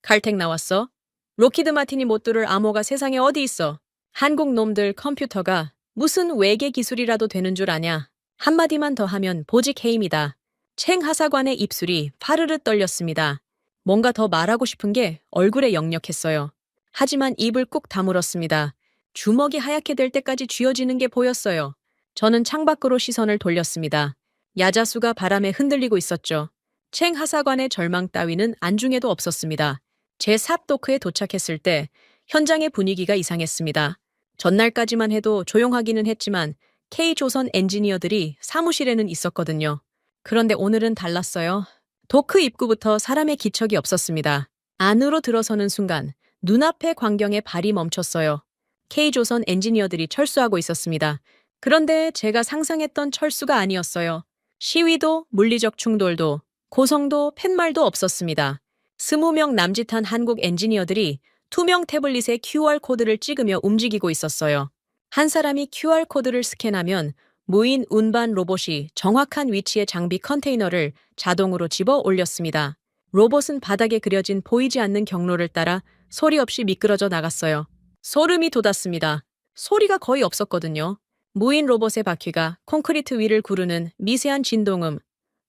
칼텍 나왔어? 로키드 마틴이 못 뚫을 암호가 세상에 어디 있어? 한국 놈들 컴퓨터가 무슨 외계 기술이라도 되는 줄 아냐? 한마디만 더 하면 보직 해임이다. 챙 하사관의 입술이 파르르 떨렸습니다. 뭔가 더 말하고 싶은 게 얼굴에 역력했어요. 하지만 입을 꾹 다물었습니다. 주먹이 하얗게 될 때까지 쥐어지는 게 보였어요. 저는 창밖으로 시선을 돌렸습니다. 야자수가 바람에 흔들리고 있었죠. 챙 하사관의 절망 따위는 안중에도 없었습니다. 제 삽도크에 도착했을 때 현장의 분위기가 이상했습니다. 전날까지만 해도 조용하기는 했지만 K조선 엔지니어들이 사무실에는 있었거든요. 그런데 오늘은 달랐어요. 도크 입구부터 사람의 기척이 없었습니다. 안으로 들어서는 순간 눈앞의 광경에 발이 멈췄어요. K조선 엔지니어들이 철수하고 있었습니다. 그런데 제가 상상했던 철수가 아니었어요. 시위도, 물리적 충돌도, 고성도, 팻말도 없었습니다. 20명 남짓한 한국 엔지니어들이 투명 태블릿에 QR코드를 찍으며 움직이고 있었어요. 한 사람이 QR코드를 스캔하면 무인 운반 로봇이 정확한 위치의 장비 컨테이너를 자동으로 집어 올렸습니다. 로봇은 바닥에 그려진 보이지 않는 경로를 따라 소리 없이 미끄러져 나갔어요. 소름이 돋았습니다. 소리가 거의 없었거든요. 무인 로봇의 바퀴가 콘크리트 위를 구르는 미세한 진동음,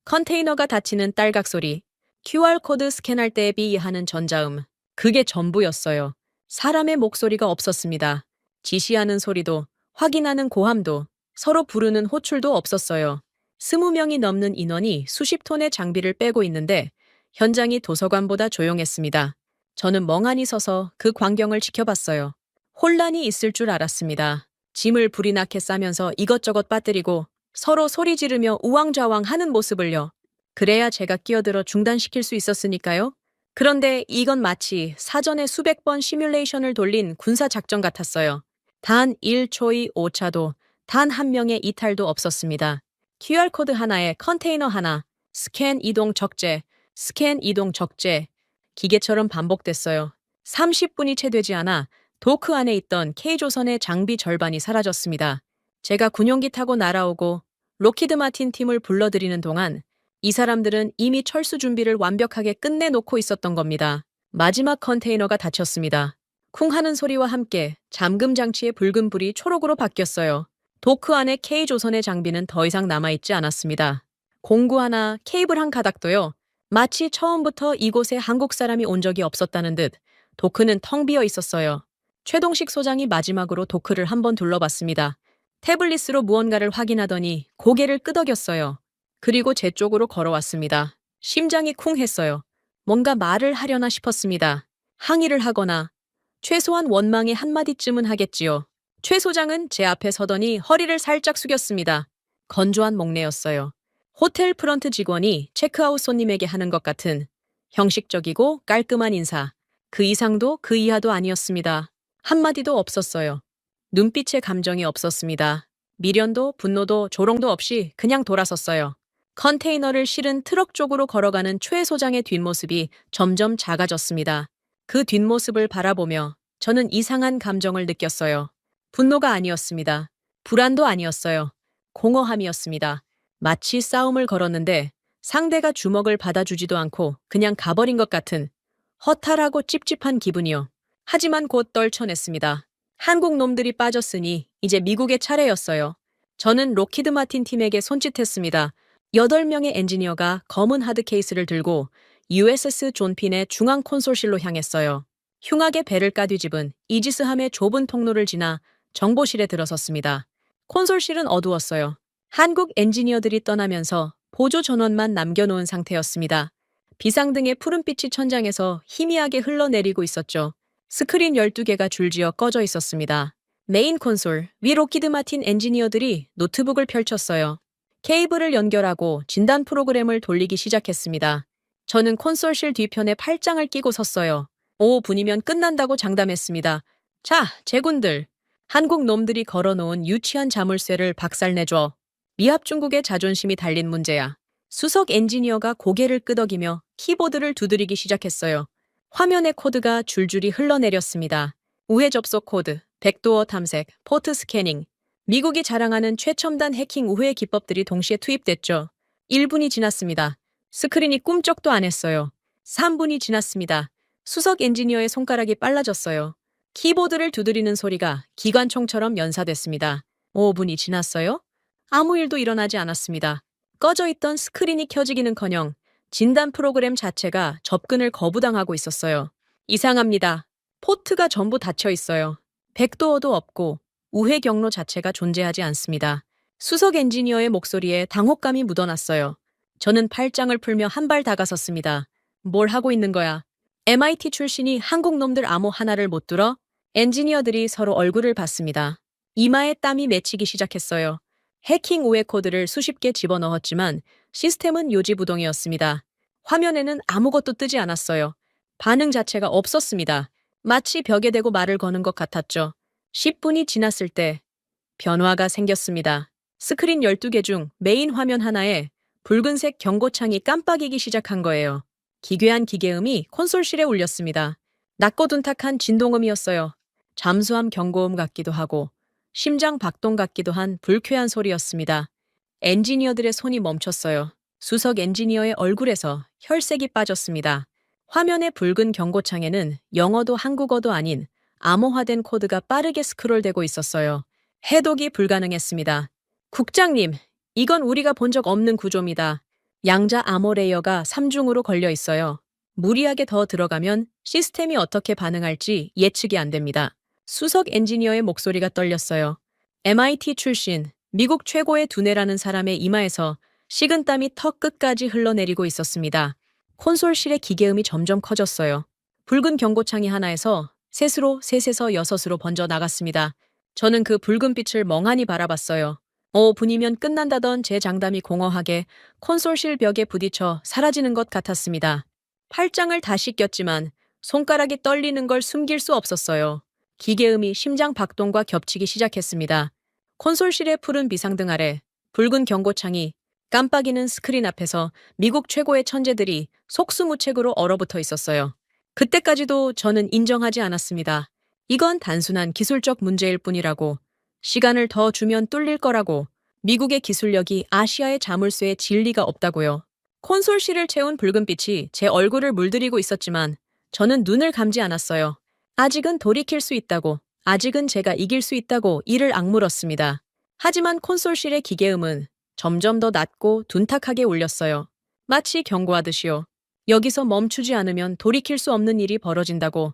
컨테이너가 닫히는 딸각 소리, QR코드 스캔할 때에 비하는 전자음. 그게 전부였어요. 사람의 목소리가 없었습니다. 지시하는 소리도, 확인하는 고함도, 서로 부르는 호출도 없었어요. 20명이 넘는 인원이 수십 톤의 장비를 빼고 있는데 현장이 도서관보다 조용했습니다. 저는 멍하니 서서 그 광경을 지켜봤어요. 혼란이 있을 줄 알았습니다. 짐을 불이 나게 싸면서 이것저것 빠뜨리고 서로 소리 지르며 우왕좌왕 하는 모습을요. 그래야 제가 끼어들어 중단시킬 수 있었으니까요. 그런데 이건 마치 사전에 수백 번 시뮬레이션을 돌린 군사작전 같았어요. 단 1초의 오차도, 단 한 명의 이탈도 없었습니다. QR코드 하나에 컨테이너 하나, 스캔 이동 적재, 스캔 이동 적재, 기계처럼 반복됐어요. 30분이 채 되지 않아 도크 안에 있던 K조선의 장비 절반이 사라졌습니다. 제가 군용기 타고 날아오고 로키드 마틴 팀을 불러들이는 동안 이 사람들은 이미 철수 준비를 완벽하게 끝내놓고 있었던 겁니다. 마지막 컨테이너가 닫혔습니다. 쿵 하는 소리와 함께 잠금 장치의 붉은 불이 초록으로 바뀌었어요. 도크 안에 K조선의 장비는 더 이상 남아있지 않았습니다. 공구 하나, 케이블 한 가닥도요. 마치 처음부터 이곳에 한국 사람이 온 적이 없었다는 듯 도크는 텅 비어 있었어요. 최동식 소장이 마지막으로 도크를 한번 둘러봤습니다. 태블릿으로 무언가를 확인하더니 고개를 끄덕였어요. 그리고 제 쪽으로 걸어왔습니다. 심장이 쿵 했어요. 뭔가 말을 하려나 싶었습니다. 항의를 하거나 최소한 원망의 한마디쯤은 하겠지요. 최 소장은 제 앞에 서더니 허리를 살짝 숙였습니다. 건조한 목례였어요. 호텔 프런트 직원이 체크아웃 손님에게 하는 것 같은 형식적이고 깔끔한 인사. 그 이상도 그 이하도 아니었습니다. 한마디도 없었어요. 눈빛에 감정이 없었습니다. 미련도 분노도 조롱도 없이 그냥 돌아섰어요. 컨테이너를 실은 트럭 쪽으로 걸어가는 최 소장의 뒷모습이 점점 작아졌습니다. 그 뒷모습을 바라보며 저는 이상한 감정을 느꼈어요. 분노가 아니었습니다. 불안도 아니었어요. 공허함이었습니다. 마치 싸움을 걸었는데 상대가 주먹을 받아주지도 않고 그냥 가버린 것 같은 허탈하고 찝찝한 기분이요. 하지만 곧 떨쳐냈습니다. 한국 놈들이 빠졌으니 이제 미국의 차례였어요. 저는 로키드 마틴 팀에게 손짓했습니다. 8명의 엔지니어가 검은 하드 케이스를 들고 USS 존핀의 중앙 콘솔실로 향했어요. 흉하게 배를 까뒤집은 이지스함의 좁은 통로를 지나 정보실에 들어섰습니다. 콘솔실은 어두웠어요. 한국 엔지니어들이 떠나면서 보조 전원만 남겨놓은 상태였습니다. 비상등의 푸른빛이 천장에서 희미하게 흘러내리고 있었죠. 스크린 12개가 줄지어 꺼져 있었습니다. 메인 콘솔 위 로키드 마틴 엔지니어들이 노트북을 펼쳤어요. 케이블을 연결하고 진단 프로그램을 돌리기 시작했습니다. 저는 콘솔실 뒤편에 팔짱을 끼고 섰어요. 5분이면 끝난다고 장담했습니다. 자, 제군들. 한국 놈들이 걸어놓은 유치한 자물쇠를 박살내줘. 미합 중국의 자존심이 달린 문제야. 수석 엔지니어가 고개를 끄덕이며 키보드를 두드리기 시작했어요. 화면의 코드가 줄줄이 흘러내렸습니다. 우회 접속 코드, 백도어 탐색, 포트 스캐닝. 미국이 자랑하는 최첨단 해킹 우회 기법들이 동시에 투입됐죠. 1분이 지났습니다. 스크린이 꿈쩍도 안 했어요. 3분이 지났습니다. 수석 엔지니어의 손가락이 빨라졌어요. 키보드를 두드리는 소리가 기관총처럼 연사됐습니다. 5분이 지났어요? 아무 일도 일어나지 않았습니다. 꺼져 있던 스크린이 켜지기는커녕 진단 프로그램 자체가 접근을 거부당하고 있었어요. 이상합니다. 포트가 전부 닫혀 있어요. 백도어도 없고 우회 경로 자체가 존재하지 않습니다. 수석 엔지니어의 목소리에 당혹감이 묻어났어요. 저는 팔짱을 풀며 한 발 다가섰습니다. 뭘 하고 있는 거야? MIT 출신이 한국 놈들 암호 하나를 못 들어? 엔지니어들이 서로 얼굴을 봤습니다. 이마에 땀이 맺히기 시작했어요. 해킹 오해 코드를 수십 개 집어넣었지만 시스템은 요지부동이었습니다. 화면에는 아무것도 뜨지 않았어요. 반응 자체가 없었습니다. 마치 벽에 대고 말을 거는 것 같았죠. 10분이 지났을 때 변화가 생겼습니다. 스크린 12개 중 메인 화면 하나에 붉은색 경고창이 깜빡이기 시작한 거예요. 기괴한 기계음이 콘솔실에 울렸습니다. 낮고 둔탁한 진동음이었어요. 잠수함 경고음 같기도 하고 심장 박동 같기도 한 불쾌한 소리였습니다. 엔지니어들의 손이 멈췄어요. 수석 엔지니어의 얼굴에서 혈색이 빠졌습니다. 화면의 붉은 경고창에는 영어도 한국어도 아닌 암호화된 코드가 빠르게 스크롤되고 있었어요. 해독이 불가능했습니다. 국장님, 이건 우리가 본 적 없는 구조입니다. 양자 암호 레이어가 3중으로 걸려 있어요. 무리하게 더 들어가면 시스템이 어떻게 반응할지 예측이 안 됩니다. 수석 엔지니어의 목소리가 떨렸어요. MIT 출신, 미국 최고의 두뇌라는 사람의 이마에서 식은땀이 턱 끝까지 흘러내리고 있었습니다. 콘솔실의 기계음이 점점 커졌어요. 붉은 경고창이 하나에서 셋에서 여섯으로 번져 나갔습니다. 저는 그 붉은 빛을 멍하니 바라봤어요. 5분이면 끝난다던 제 장담이 공허하게 콘솔실 벽에 부딪혀 사라지는 것 같았습니다. 팔짱을 다시 꼈지만 손가락이 떨리는 걸 숨길 수 없었어요. 기계음이 심장 박동과 겹치기 시작했습니다. 콘솔실의 푸른 비상등 아래 붉은 경고창이 깜빡이는 스크린 앞에서 미국 최고의 천재들이 속수무책으로 얼어붙어 있었어요. 그때까지도 저는 인정하지 않았습니다. 이건 단순한 기술적 문제일 뿐이라고, 시간을 더 주면 뚫릴 거라고, 미국의 기술력이 아시아의 자물쇠에 진리가 없다고요. 콘솔실을 채운 붉은 빛이 제 얼굴을 물들이고 있었지만 저는 눈을 감지 않았어요. 아직은 돌이킬 수 있다고, 아직은 제가 이길 수 있다고 이를 악물었습니다. 하지만 콘솔실의 기계음은 점점 더 낮고 둔탁하게 울렸어요. 마치 경고하듯이요. 여기서 멈추지 않으면 돌이킬 수 없는 일이 벌어진다고,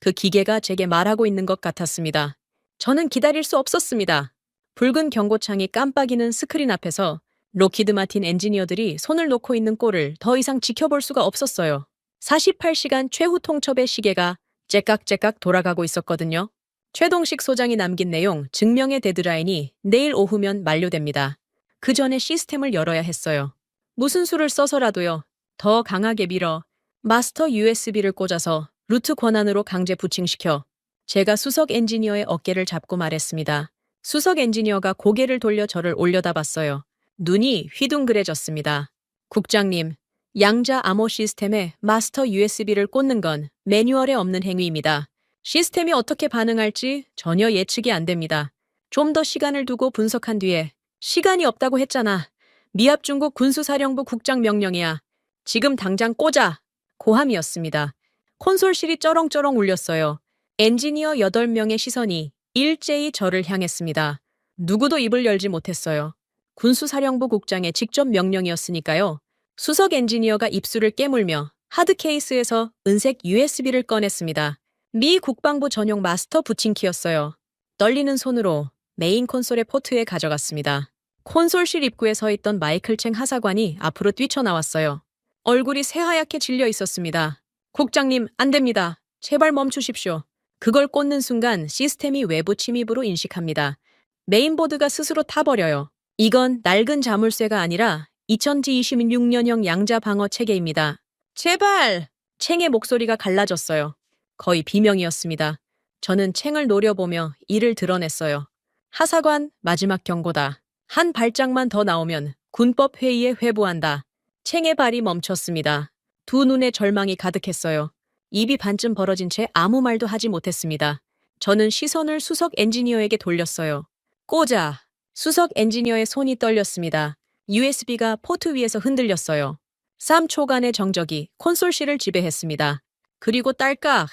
그 기계가 제게 말하고 있는 것 같았습니다. 저는 기다릴 수 없었습니다. 붉은 경고창이 깜빡이는 스크린 앞에서 로키드 마틴 엔지니어들이 손을 놓고 있는 꼴을 더 이상 지켜볼 수가 없었어요. 48시간 최후 통첩의 시계가 째깍째깍 돌아가고 있었거든요. 최동식 소장이 남긴 내용 증명의 데드라인이 내일 오후면 만료됩니다. 그 전에 시스템을 열어야 했어요. 무슨 수를 써서라도요. 더 강하게 밀어 마스터 USB를 꽂아서 루트 권한으로 강제 부칭시켜. 제가 수석 엔지니어의 어깨를 잡고 말했습니다. 수석 엔지니어가 고개를 돌려 저를 올려다봤어요. 눈이 휘둥그레졌습니다. 국장님, 양자 암호 시스템에 마스터 USB를 꽂는 건 매뉴얼에 없는 행위입니다. 시스템이 어떻게 반응할지 전혀 예측이 안 됩니다. 좀 더 시간을 두고 분석한 뒤에 시간이 없다고 했잖아. 미합 중국 군수사령부 국장 명령이야. 지금 당장 꽂아. 고함이었습니다. 콘솔실이 쩌렁쩌렁 울렸어요. 엔지니어 8명의 시선이 일제히 저를 향했습니다. 누구도 입을 열지 못했어요. 군수사령부 국장의 직접 명령이었으니까요. 수석 엔지니어가 입술을 깨물며 하드 케이스에서 은색 USB를 꺼냈습니다. 미 국방부 전용 마스터 부칭키였어요. 떨리는 손으로 메인 콘솔의 포트에 가져갔습니다. 콘솔실 입구에 서 있던 마이클 챙 하사관이 앞으로 뛰쳐나왔어요. 얼굴이 새하얗게 질려 있었습니다. 국장님, 안 됩니다. 제발 멈추십시오. 그걸 꽂는 순간 시스템이 외부 침입으로 인식합니다. 메인보드가 스스로 타버려요. 이건 낡은 자물쇠가 아니라 2026년형 양자 방어 체계입니다. 제발! 챙의 목소리가 갈라졌어요. 거의 비명이었습니다. 저는 챙을 노려보며 이를 드러냈어요. 하사관, 마지막 경고다. 한 발짝만 더 나오면 군법 회의에 회부한다. 챙의 발이 멈췄습니다. 두 눈에 절망이 가득했어요. 입이 반쯤 벌어진 채 아무 말도 하지 못했습니다. 저는 시선을 수석 엔지니어에게 돌렸어요. 꽂아! 수석 엔지니어의 손이 떨렸습니다. USB가 포트 위에서 흔들렸어요. 3초간의 정적이 콘솔실을 지배했습니다. 그리고 딸깍!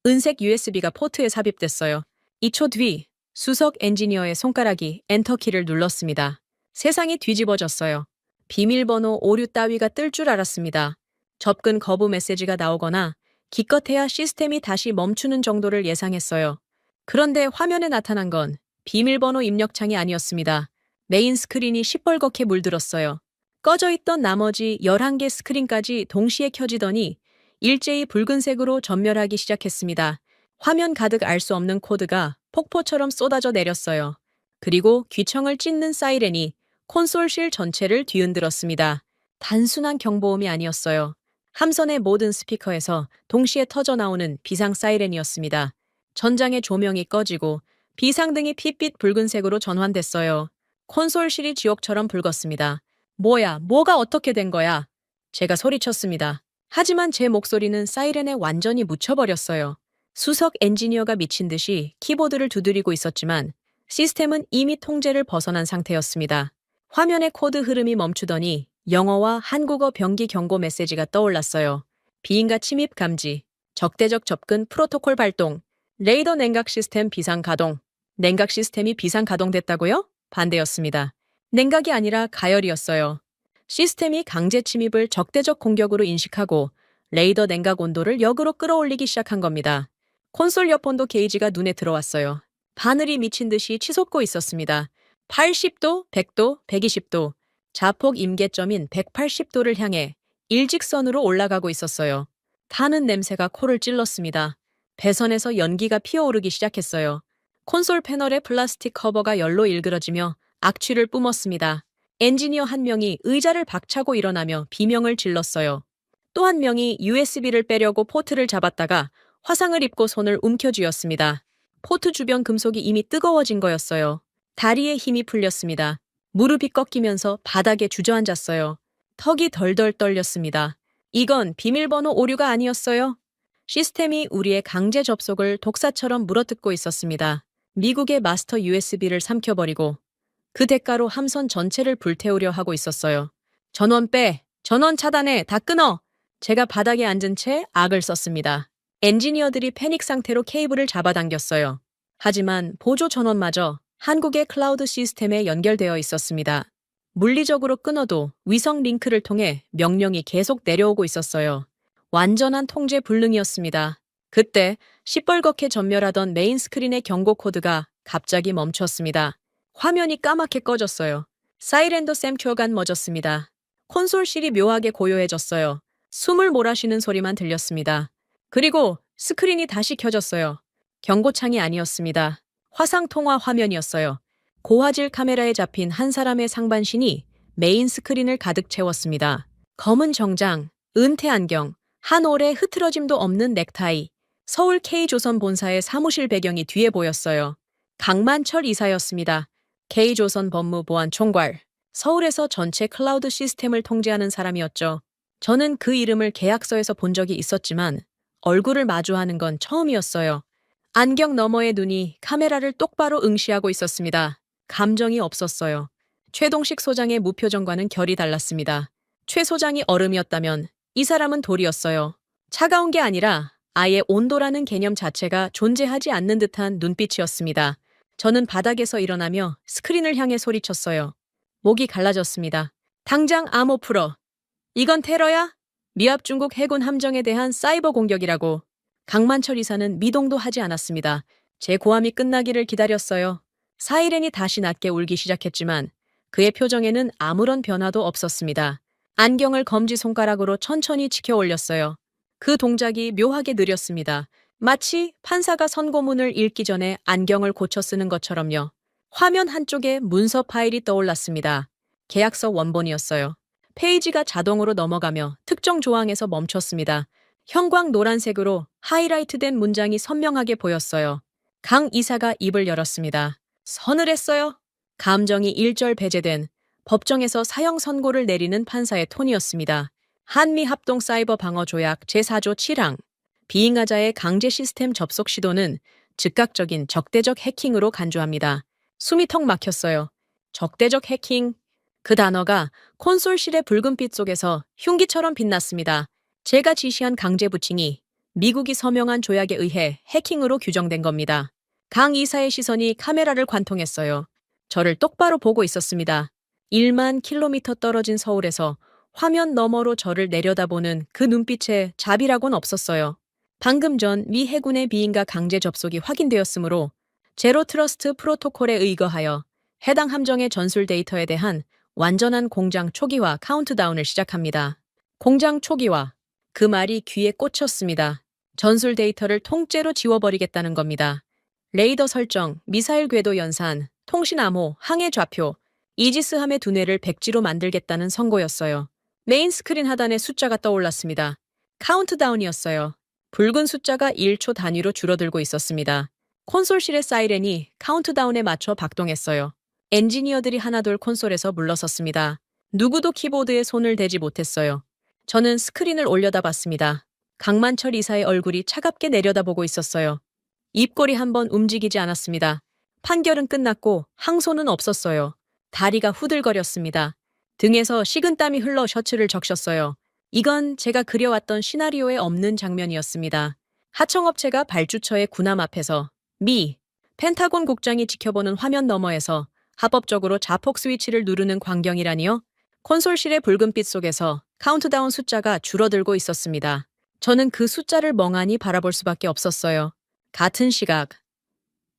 은색 USB가 포트에 삽입됐어요. 2초 뒤 수석 엔지니어의 손가락이 엔터키를 눌렀습니다. 세상이 뒤집어졌어요. 비밀번호 오류 따위가 뜰 줄 알았습니다. 접근 거부 메시지가 나오거나 기껏해야 시스템이 다시 멈추는 정도를 예상했어요. 그런데 화면에 나타난 건 비밀번호 입력창이 아니었습니다. 메인 스크린이 시뻘겋게 물들었어요. 꺼져 있던 나머지 11개 스크린까지 동시에 켜지더니 일제히 붉은색으로 전멸하기 시작했습니다. 화면 가득 알 수 없는 코드가 폭포처럼 쏟아져 내렸어요. 그리고 귀청을 찢는 사이렌이 콘솔실 전체를 뒤흔들었습니다. 단순한 경보음이 아니었어요. 함선의 모든 스피커에서 동시에 터져 나오는 비상 사이렌이었습니다. 전장의 조명이 꺼지고 비상등이 핏빛 붉은색으로 전환됐어요. 콘솔실이 지옥처럼 붉었습니다. 뭐야, 뭐가 어떻게 된 거야? 제가 소리쳤습니다. 하지만 제 목소리는 사이렌에 완전히 묻혀버렸어요. 수석 엔지니어가 미친 듯이 키보드를 두드리고 있었지만 시스템은 이미 통제를 벗어난 상태였습니다. 화면의 코드 흐름이 멈추더니 영어와 한국어 병기 경고 메시지가 떠올랐어요. 비인가 침입 감지, 적대적 접근 프로토콜 발동, 레이더 냉각 시스템 비상 가동. 냉각 시스템이 비상 가동됐다고요? 반대였습니다. 냉각이 아니라 가열이었어요. 시스템이 강제 침입을 적대적 공격으로 인식하고 레이더 냉각 온도를 역으로 끌어올리기 시작한 겁니다. 콘솔 옆본도 게이지가 눈에 들어왔어요. 바늘이 미친 듯이 치솟고 있었습니다. 80도, 100도, 120도, 자폭 임계점인 180도를 향해 일직선으로 올라가고 있었어요. 타는 냄새가 코를 찔렀습니다. 배선에서 연기가 피어오르기 시작했어요. 콘솔 패널의 플라스틱 커버가 열로 일그러지며 악취를 뿜었습니다. 엔지니어 한 명이 의자를 박차고 일어나며 비명을 질렀어요. 또 한 명이 USB를 빼려고 포트를 잡았다가 화상을 입고 손을 움켜쥐었습니다. 포트 주변 금속이 이미 뜨거워진 거였어요. 다리에 힘이 풀렸습니다. 무릎이 꺾이면서 바닥에 주저앉았어요. 턱이 덜덜 떨렸습니다. 이건 비밀번호 오류가 아니었어요. 시스템이 우리의 강제 접속을 독사처럼 물어뜯고 있었습니다. 미국의 마스터 USB를 삼켜버리고 그 대가로 함선 전체를 불태우려 하고 있었어요. 전원 빼, 전원 차단해, 다 끊어. 제가 바닥에 앉은 채 악을 썼습니다. 엔지니어들이 패닉 상태로 케이블을 잡아당겼어요. 하지만 보조 전원마저 한국의 클라우드 시스템에 연결되어 있었습니다. 물리적으로 끊어도 위성 링크를 통해 명령이 계속 내려오고 있었어요. 완전한 통제 불능이었습니다. 그때 시뻘겋게 전멸하던 메인 스크린의 경고 코드가 갑자기 멈췄습니다. 화면이 까맣게 꺼졌어요. 사이렌도 샘큐어간 멎었습니다. 콘솔실이 묘하게 고요해졌어요. 숨을 몰아쉬는 소리만 들렸습니다. 그리고 스크린이 다시 켜졌어요. 경고창이 아니었습니다. 화상통화 화면이었어요. 고화질 카메라에 잡힌 한 사람의 상반신이 메인 스크린을 가득 채웠습니다. 검은 정장, 은퇴 안경, 한 올에 흐트러짐도 없는 넥타이, 서울 K조선 본사의 사무실 배경이 뒤에 보였어요. 강만철 이사였습니다. K조선 법무보안 총괄. 서울에서 전체 클라우드 시스템을 통제하는 사람이었죠. 저는 그 이름을 계약서에서 본 적이 있었지만 얼굴을 마주하는 건 처음이었어요. 안경 너머의 눈이 카메라를 똑바로 응시하고 있었습니다. 감정이 없었어요. 최동식 소장의 무표정과는 결이 달랐습니다. 최 소장이 얼음이었다면 이 사람은 돌이었어요. 차가운 게 아니라 아예 온도라는 개념 자체가 존재하지 않는 듯한 눈빛이었습니다. 저는 바닥에서 일어나며 스크린을 향해 소리쳤어요. 목이 갈라졌습니다. 당장 암호 풀어. 이건 테러야? 미합 중국 해군 함정에 대한 사이버 공격이라고. 강만철 이사는 미동도 하지 않았습니다. 제 고함이 끝나기를 기다렸어요. 사이렌이 다시 낮게 울기 시작했지만 그의 표정에는 아무런 변화도 없었습니다. 안경을 검지 손가락으로 천천히 치켜 올렸어요. 그 동작이 묘하게 느렸습니다. 마치 판사가 선고문을 읽기 전에 안경을 고쳐 쓰는 것처럼요. 화면 한쪽에 문서 파일이 떠올랐습니다. 계약서 원본이었어요. 페이지가 자동으로 넘어가며 특정 조항에서 멈췄습니다. 형광 노란색으로 하이라이트된 문장이 선명하게 보였어요. 강 이사가 입을 열었습니다. 서늘했어요. 감정이 일절 배제된 법정에서 사형 선고를 내리는 판사의 톤이었습니다. 한미합동 사이버 방어 조약 제4조 7항. 비잉하자의 강제 시스템 접속 시도는 즉각적인 적대적 해킹으로 간주합니다. 숨이 턱 막혔어요. 적대적 해킹. 그 단어가 콘솔실의 붉은빛 속에서 흉기처럼 빛났습니다. 제가 지시한 강제 부칭이 미국이 서명한 조약에 의해 해킹으로 규정된 겁니다. 강 이사의 시선이 카메라를 관통했어요. 저를 똑바로 보고 있었습니다. 1만 킬로미터 떨어진 서울에서 화면 너머로 저를 내려다보는 그 눈빛에 자비라곤 없었어요. 방금 전 미 해군의 비인가 강제 접속이 확인되었으므로 제로 트러스트 프로토콜에 의거하여 해당 함정의 전술 데이터에 대한 완전한 공장 초기화 카운트다운을 시작합니다. 공장 초기화. 그 말이 귀에 꽂혔습니다. 전술 데이터를 통째로 지워버리겠다는 겁니다. 레이더 설정, 미사일 궤도 연산, 통신 암호, 항해 좌표, 이지스함의 두뇌를 백지로 만들겠다는 선고였어요. 메인 스크린 하단에 숫자가 떠올랐습니다. 카운트다운이었어요. 붉은 숫자가 1초 단위로 줄어들고 있었습니다. 콘솔실의 사이렌이 카운트다운에 맞춰 박동했어요. 엔지니어들이 하나둘 콘솔에서 물러섰습니다. 누구도 키보드에 손을 대지 못했어요. 저는 스크린을 올려다봤습니다. 강만철 이사의 얼굴이 차갑게 내려다보고 있었어요. 입꼬리 한번 움직이지 않았습니다. 판결은 끝났고 항소는 없었어요. 다리가 후들거렸습니다. 등에서 식은땀이 흘러 셔츠를 적셨어요. 이건 제가 그려왔던 시나리오에 없는 장면이었습니다. 하청업체가 발주처의 군함 앞에서 펜타곤 국장이 지켜보는 화면 너머에서 합법적으로 자폭 스위치를 누르는 광경이라니요? 콘솔실의 붉은빛 속에서 카운트다운 숫자가 줄어들고 있었습니다. 저는 그 숫자를 멍하니 바라볼 수밖에 없었어요. 같은 시각,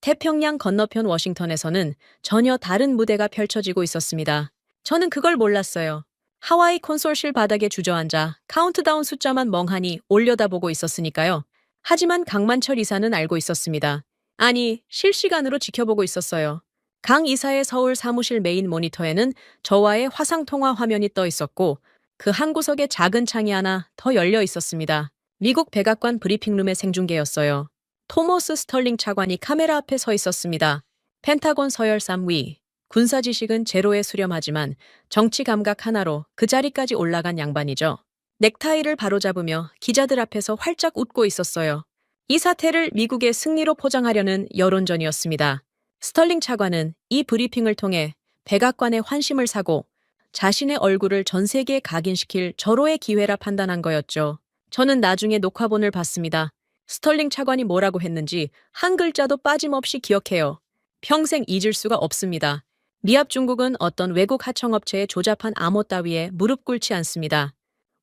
태평양 건너편 워싱턴에서는 전혀 다른 무대가 펼쳐지고 있었습니다. 저는 그걸 몰랐어요. 하와이 콘솔실 바닥에 주저앉아 카운트다운 숫자만 멍하니 올려다보고 있었으니까요. 하지만 강만철 이사는 알고 있었습니다. 아니, 실시간으로 지켜보고 있었어요. 강 이사의 서울 사무실 메인 모니터에는 저와의 화상통화 화면이 떠 있었고 그 한 구석에 작은 창이 하나 더 열려 있었습니다. 미국 백악관 브리핑룸의 생중계였어요. 토머스 스털링 차관이 카메라 앞에 서 있었습니다. 펜타곤 서열삼 위. 군사 지식은 제로에 수렴하지만 정치 감각 하나로 그 자리까지 올라간 양반이죠. 넥타이를 바로잡으며 기자들 앞에서 활짝 웃고 있었어요. 이 사태를 미국의 승리로 포장하려는 여론전이었습니다. 스털링 차관은 이 브리핑을 통해 백악관의 환심을 사고 자신의 얼굴을 전 세계에 각인시킬 절호의 기회라 판단한 거였죠. 저는 나중에 녹화본을 봤습니다. 스털링 차관이 뭐라고 했는지 한 글자도 빠짐없이 기억해요. 평생 잊을 수가 없습니다. 미합 중국은 어떤 외국 하청업체에 조잡한 암호 따위에 무릎 꿇지 않습니다.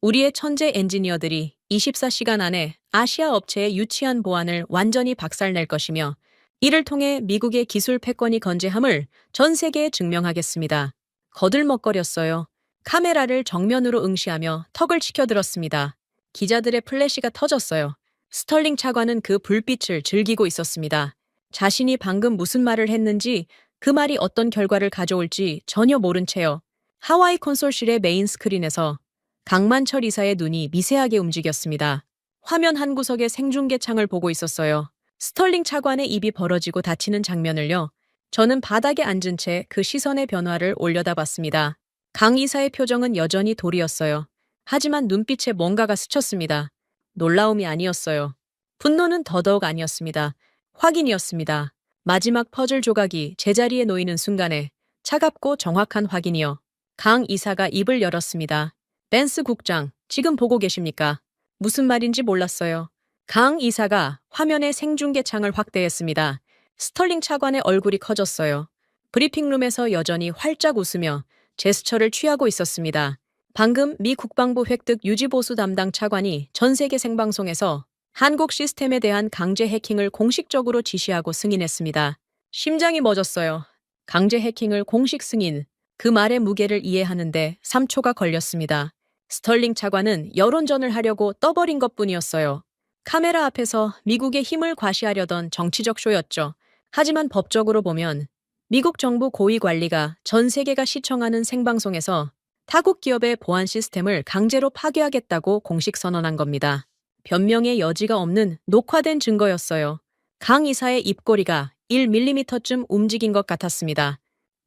우리의 천재 엔지니어들이 24시간 안에 아시아 업체의 유치한 보안을 완전히 박살낼 것이며 이를 통해 미국의 기술 패권이 건재함을 전 세계에 증명하겠습니다. 거들먹거렸어요. 카메라를 정면으로 응시하며 턱을 치켜들었습니다. 기자들의 플래시가 터졌어요. 스털링 차관은 그 불빛을 즐기고 있었습니다. 자신이 방금 무슨 말을 했는지 그 말이 어떤 결과를 가져올지 전혀 모른 채요. 하와이 콘솔실의 메인 스크린에서 강만철 이사의 눈이 미세하게 움직였습니다. 화면 한 구석에 생중계 창을 보고 있었어요. 스털링 차관의 입이 벌어지고 닫히는 장면을요. 저는 바닥에 앉은 채 그 시선의 변화를 올려다봤습니다. 강 이사의 표정은 여전히 돌이었어요. 하지만 눈빛에 뭔가가 스쳤습니다. 놀라움이 아니었어요. 분노는 더더욱 아니었습니다. 확인이었습니다. 마지막 퍼즐 조각이 제자리에 놓이는 순간에 차갑고 정확한 확인이요. 강 이사가 입을 열었습니다. 벤스 국장, 지금 보고 계십니까? 무슨 말인지 몰랐어요. 강 이사가 화면의 생중계 창을 확대했습니다. 스털링 차관의 얼굴이 커졌어요. 브리핑룸에서 여전히 활짝 웃으며 제스처를 취하고 있었습니다. 방금 미 국방부 획득 유지보수 담당 차관이 전 세계 생방송에서 한국 시스템에 대한 강제 해킹을 공식적으로 지시하고 승인했습니다. 심장이 멎었어요. 강제 해킹을 공식 승인. 그 말의 무게를 이해하는데 3초가 걸렸습니다. 스털링 차관은 여론전을 하려고 떠버린 것뿐이었어요. 카메라 앞에서 미국의 힘을 과시하려던 정치적 쇼였죠. 하지만 법적으로 보면 미국 정부 고위 관리가 전 세계가 시청하는 생방송에서 타국 기업의 보안 시스템을 강제로 파괴하겠다고 공식 선언한 겁니다. 변명의 여지가 없는 녹화된 증거였어요. 강 이사의 입꼬리가 1mm쯤 움직인 것 같았습니다.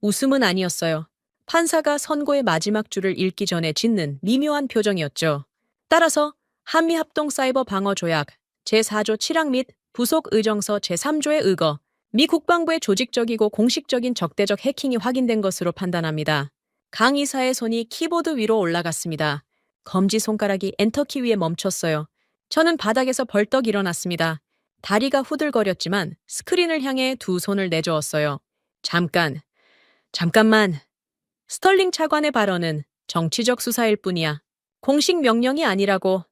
웃음은 아니었어요. 판사가 선고의 마지막 줄을 읽기 전에 짓는 미묘한 표정이었죠. 따라서 한미합동사이버 방어조약 제4조 7항 및 부속 의정서 제3조에 의거 미 국방부의 조직적이고 공식적인 적대적 해킹이 확인된 것으로 판단합니다. 강 이사의 손이 키보드 위로 올라갔습니다. 검지손가락이 엔터키 위에 멈췄어요. 저는 바닥에서 벌떡 일어났습니다. 다리가 후들거렸지만 스크린을 향해 두 손을 내저었어요. 잠깐만. 스털링 차관의 발언은 정치적 수사일 뿐이야. 공식 명령이 아니라고.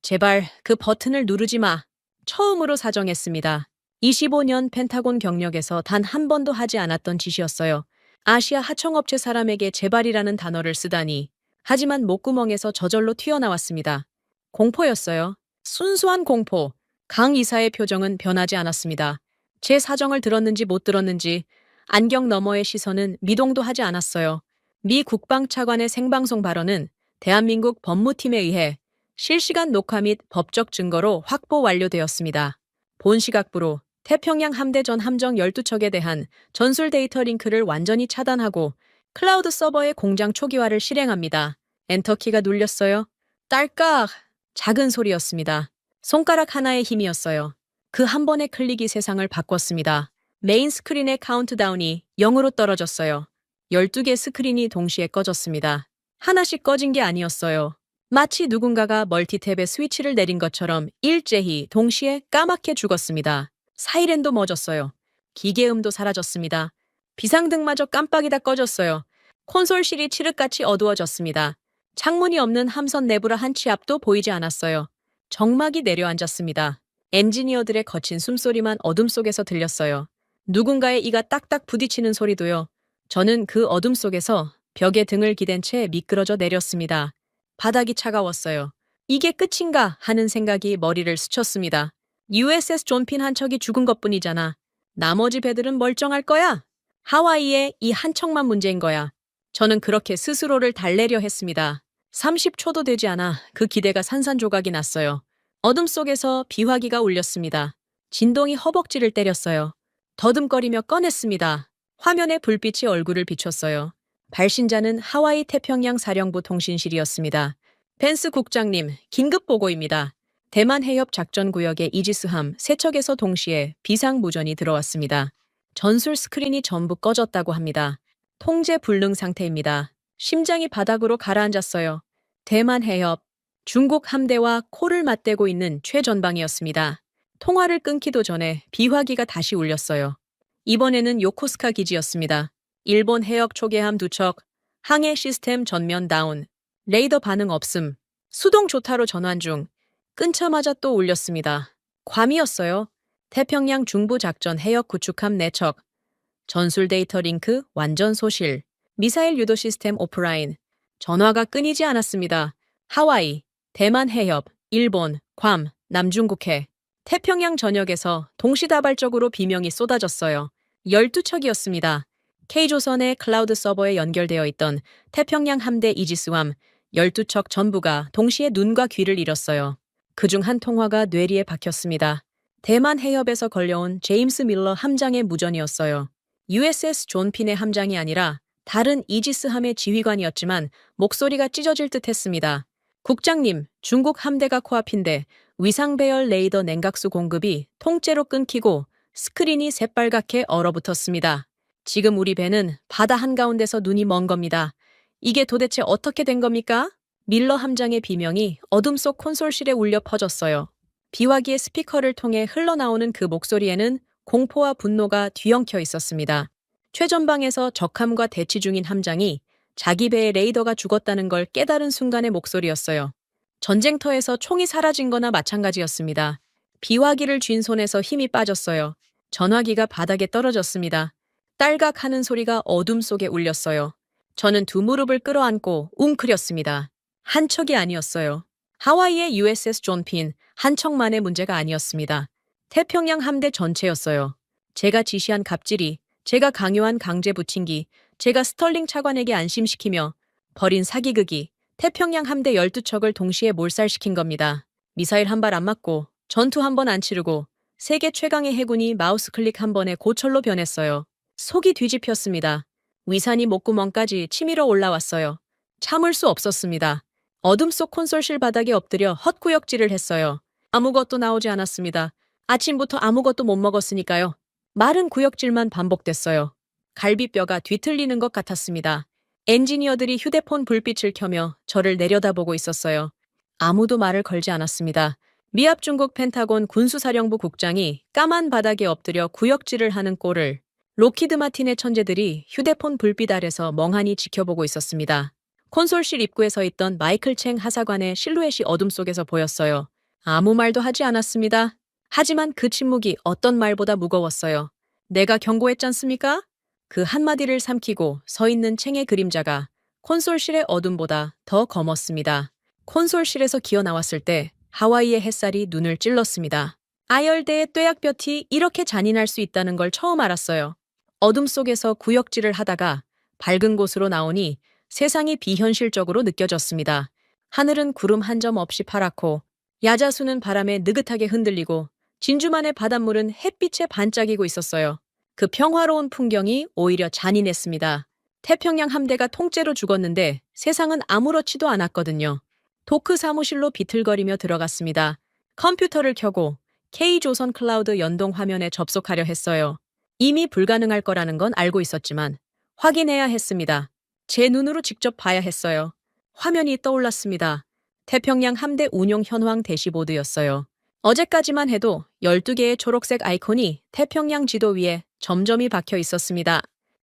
제발 그 버튼을 누르지 마. 처음으로 사정했습니다. 25년 펜타곤 경력에서 단 한 번도 하지 않았던 짓이었어요. 아시아 하청업체 사람에게 제발이라는 단어를 쓰다니. 하지만 목구멍에서 저절로 튀어나왔습니다. 공포였어요. 순수한 공포. 강 이사의 표정은 변하지 않았습니다. 제 사정을 들었는지 못 들었는지 안경 너머의 시선은 미동도 하지 않았어요. 미 국방차관의 생방송 발언은 대한민국 법무팀에 의해 실시간 녹화 및 법적 증거로 확보 완료되었습니다. 본 시각부로 태평양 함대 전 함정 12척에 대한 전술 데이터 링크를 완전히 차단하고 클라우드 서버의 공장 초기화를 실행합니다. 엔터키가 눌렸어요. 딸깍! 작은 소리였습니다. 손가락 하나의 힘이었어요. 그 한 번의 클릭이 세상을 바꿨습니다. 메인 스크린의 카운트다운이 0으로 떨어졌어요. 12개 스크린이 동시에 꺼졌습니다. 하나씩 꺼진 게 아니었어요. 마치 누군가가 멀티탭에 스위치를 내린 것처럼 일제히 동시에 까맣게 죽었습니다. 사이렌도 멎었어요. 기계음도 사라졌습니다. 비상등마저 깜빡이다 꺼졌어요. 콘솔실이 칠흑같이 어두워졌습니다. 창문이 없는 함선 내부라 한 치 앞도 보이지 않았어요. 정막이 내려앉았습니다. 엔지니어들의 거친 숨소리만 어둠 속에서 들렸어요. 누군가의 이가 딱딱 부딪히는 소리도요. 저는 그 어둠 속에서 벽에 등을 기댄 채 미끄러져 내렸습니다. 바닥이 차가웠어요. 이게 끝인가 하는 생각이 머리를 스쳤습니다. USS 존핀 한 척이 죽은 것뿐이잖아. 나머지 배들은 멀쩡할 거야. 하와이에 이 한 척만 문제인 거야. 저는 그렇게 스스로를 달래려 했습니다. 30초도 되지 않아 그 기대가 산산조각이 났어요. 어둠 속에서 비화기가 울렸습니다. 진동이 허벅지를 때렸어요. 더듬거리며 꺼냈습니다. 화면에 불빛이 얼굴을 비췄어요. 발신자는 하와이 태평양 사령부 통신실이었습니다. 펜스 국장님, 긴급 보고입니다. 대만 해협 작전구역의 이지스함 3척에서 동시에 비상무전이 들어왔습니다. 전술 스크린이 전부 꺼졌다고 합니다. 통제 불능 상태입니다. 심장이 바닥으로 가라앉았어요. 대만 해협, 중국 함대와 코를 맞대고 있는 최전방이었습니다. 통화를 끊기도 전에 비화기가 다시 울렸어요. 이번에는 요코스카 기지였습니다. 일본 해역 초계함 2척, 항해 시스템 전면 다운, 레이더 반응 없음, 수동 조타로 전환 중, 끊자마자 또 울렸습니다. 괌이었어요. 태평양 중부 작전 해역 구축함 4척, 전술 데이터 링크 완전 소실, 미사일 유도 시스템 오프라인, 전화가 끊이지 않았습니다. 하와이, 대만 해협, 일본, 괌, 남중국해, 태평양 전역에서 동시다발적으로 비명이 쏟아졌어요. 12척이었습니다. K조선의 클라우드 서버에 연결되어 있던 태평양 함대 이지스함 12척 전부가 동시에 눈과 귀를 잃었어요. 그중 한 통화가 뇌리에 박혔습니다. 대만 해협에서 걸려온 제임스 밀러 함장의 무전이었어요. USS 존핀의 함장이 아니라 다른 이지스함의 지휘관이었지만 목소리가 찢어질 듯 했습니다. 국장님, 중국 함대가 코앞인데 위상배열 레이더 냉각수 공급이 통째로 끊기고 스크린이 새빨갛게 얼어붙었습니다. 지금 우리 배는 바다 한가운데서 눈이 먼 겁니다. 이게 도대체 어떻게 된 겁니까? 밀러 함장의 비명이 어둠 속 콘솔실에 울려 퍼졌어요. 비화기의 스피커를 통해 흘러나오는 그 목소리에는 공포와 분노가 뒤엉켜 있었습니다. 최전방에서 적함과 대치 중인 함장이 자기 배의 레이더가 죽었다는 걸 깨달은 순간의 목소리였어요. 전쟁터에서 총이 사라진 거나 마찬가지였습니다. 비화기를 쥔 손에서 힘이 빠졌어요. 전화기가 바닥에 떨어졌습니다. 딸깍 하는 소리가 어둠 속에 울렸어요. 저는 두 무릎을 끌어안고 웅크렸습니다. 한 척이 아니었어요. 하와이의 USS 존핀 한 척만의 문제가 아니었습니다. 태평양 함대 전체였어요. 제가 지시한 갑질이, 제가 강요한 강제 부침기, 제가 스털링 차관에게 안심시키며 벌인 사기극이 태평양 함대 12척을 동시에 몰살시킨 겁니다. 미사일 한 발 안 맞고 전투 한 번 안 치르고 세계 최강의 해군이 마우스 클릭 한 번에 고철로 변했어요. 속이 뒤집혔습니다. 위산이 목구멍까지 치밀어 올라왔어요. 참을 수 없었습니다. 어둠 속 콘솔실 바닥에 엎드려 헛구역질을 했어요. 아무것도 나오지 않았습니다. 아침부터 아무것도 못 먹었으니까요. 마른 구역질만 반복됐어요. 갈비뼈가 뒤틀리는 것 같았습니다. 엔지니어들이 휴대폰 불빛을 켜며 저를 내려다보고 있었어요. 아무도 말을 걸지 않았습니다. 미합 중국 펜타곤 군수사령부 국장이 까만 바닥에 엎드려 구역질을 하는 꼴을 로키드 마틴의 천재들이 휴대폰 불빛 아래서 멍하니 지켜보고 있었습니다. 콘솔실 입구에 서 있던 마이클 챙 하사관의 실루엣이 어둠 속에서 보였어요. 아무 말도 하지 않았습니다. 하지만 그 침묵이 어떤 말보다 무거웠어요. 내가 경고했잖습니까? 그 한마디를 삼키고 서 있는 챙의 그림자가 콘솔실의 어둠보다 더 검었습니다. 콘솔실에서 기어 나왔을 때 하와이의 햇살이 눈을 찔렀습니다. 아열대의 뙤약볕이 이렇게 잔인할 수 있다는 걸 처음 알았어요. 어둠 속에서 구역질을 하다가 밝은 곳으로 나오니 세상이 비현실적으로 느껴졌습니다. 하늘은 구름 한 점 없이 파랗고 야자수는 바람에 느긋하게 흔들리고 진주만의 바닷물은 햇빛에 반짝이고 있었어요. 그 평화로운 풍경이 오히려 잔인했습니다. 태평양 함대가 통째로 죽었는데 세상은 아무렇지도 않았거든요. 도크 사무실로 비틀거리며 들어갔습니다. 컴퓨터를 켜고 K조선 클라우드 연동 화면에 접속하려 했어요. 이미 불가능할 거라는 건 알고 있었지만 확인해야 했습니다. 제 눈으로 직접 봐야 했어요. 화면이 떠올랐습니다. 태평양 함대 운용 현황 대시보드였어요. 어제까지만 해도 12개의 초록색 아이콘이 태평양 지도 위에 점점이 박혀 있었습니다.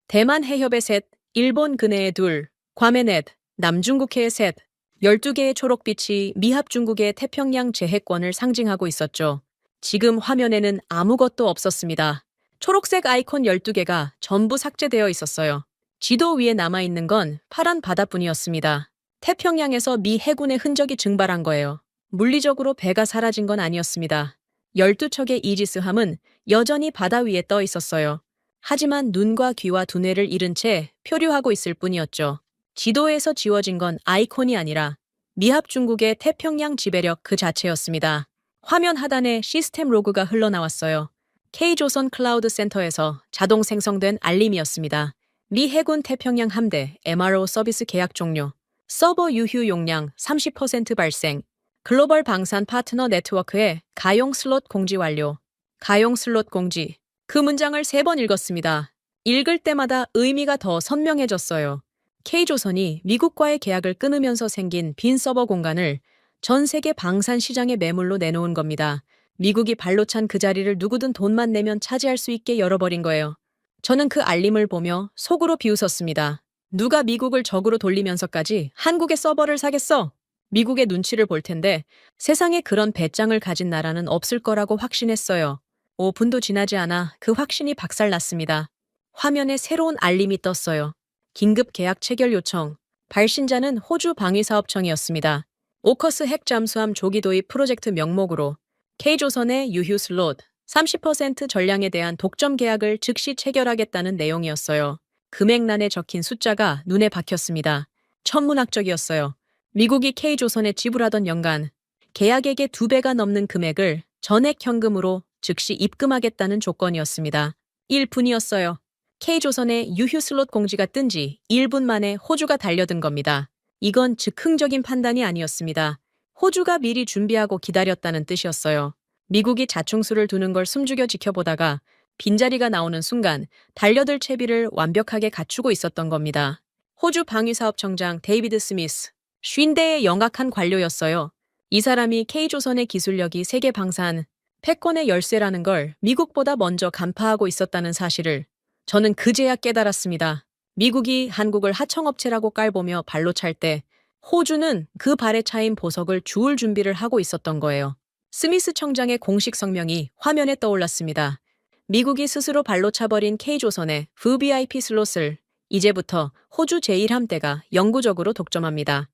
대만 해협의 셋, 일본 근해의 둘, 괌의 넷, 남중국해의 셋, 12개의 초록빛이 미합 중국의 태평양 제해권을 상징하고 있었죠. 지금 화면에는 아무것도 없었습니다. 초록색 아이콘 12개가 전부 삭제되어 있었어요. 지도 위에 남아있는 건 파란 바다뿐이었습니다. 태평양에서 미 해군의 흔적이 증발한 거예요. 물리적으로 배가 사라진 건 아니었습니다. 12척의 이지스함은 여전히 바다 위에 떠 있었어요. 하지만 눈과 귀와 두뇌를 잃은 채 표류하고 있을 뿐이었죠. 지도에서 지워진 건 아이콘이 아니라 미합 중국의 태평양 지배력 그 자체였습니다. 화면 하단에 시스템 로그가 흘러나왔어요. K조선 클라우드 센터에서 자동 생성된 알림이었습니다. 미 해군 태평양 함대 MRO 서비스 계약 종료. 서버 유휴 용량 30% 발생. 글로벌 방산 파트너 네트워크에 가용 슬롯 공지 완료. 가용 슬롯 공지. 그 문장을 3번 읽었습니다. 읽을 때마다 의미가 더 선명해졌어요. K조선이 미국과의 계약을 끊으면서 생긴 빈 서버 공간을 전 세계 방산 시장에 매물로 내놓은 겁니다. 미국이 발로 찬 그 자리를 누구든 돈만 내면 차지할 수 있게 열어버린 거예요. 저는 그 알림을 보며 속으로 비웃었습니다. 누가 미국을 적으로 돌리면서까지 한국의 서버를 사겠어? 미국의 눈치를 볼 텐데 세상에 그런 배짱을 가진 나라는 없을 거라고 확신했어요. 5분도 지나지 않아 그 확신이 박살났습니다. 화면에 새로운 알림이 떴어요. 긴급 계약 체결 요청. 발신자는 호주 방위사업청이었습니다. 오커스 핵 잠수함 조기 도입 프로젝트 명목으로 K조선의 유휴 슬롯 30% 전량에 대한 독점 계약을 즉시 체결하겠다는 내용이었어요. 금액란에 적힌 숫자가 눈에 박혔습니다. 천문학적이었어요. 미국이 K조선에 지불하던 연간 계약액의 2배가 넘는 금액을 전액 현금으로 즉시 입금하겠다는 조건이었습니다. 1분이었어요. K조선의 유휴 슬롯 공지가 뜬 지 1분 만에 호주가 달려든 겁니다. 이건 즉흥적인 판단이 아니었습니다. 호주가 미리 준비하고 기다렸다는 뜻이었어요. 미국이 자충수를 두는 걸 숨죽여 지켜보다가 빈자리가 나오는 순간 달려들 채비를 완벽하게 갖추고 있었던 겁니다. 호주 방위사업청장 데이비드 스미스, 50대의 영악한 관료였어요. 이 사람이 K조선의 기술력이 세계 방산, 패권의 열쇠라는 걸 미국보다 먼저 간파하고 있었다는 사실을 저는 그제야 깨달았습니다. 미국이 한국을 하청업체라고 깔보며 발로 찰 때 호주는 그 발에 차인 보석을 주울 준비를 하고 있었던 거예요. 스미스 청장의 공식 성명이 화면에 떠올랐습니다. 미국이 스스로 발로 차버린 K조선의 VIP 슬롯을 이제부터 호주 제1함대가 영구적으로 독점합니다.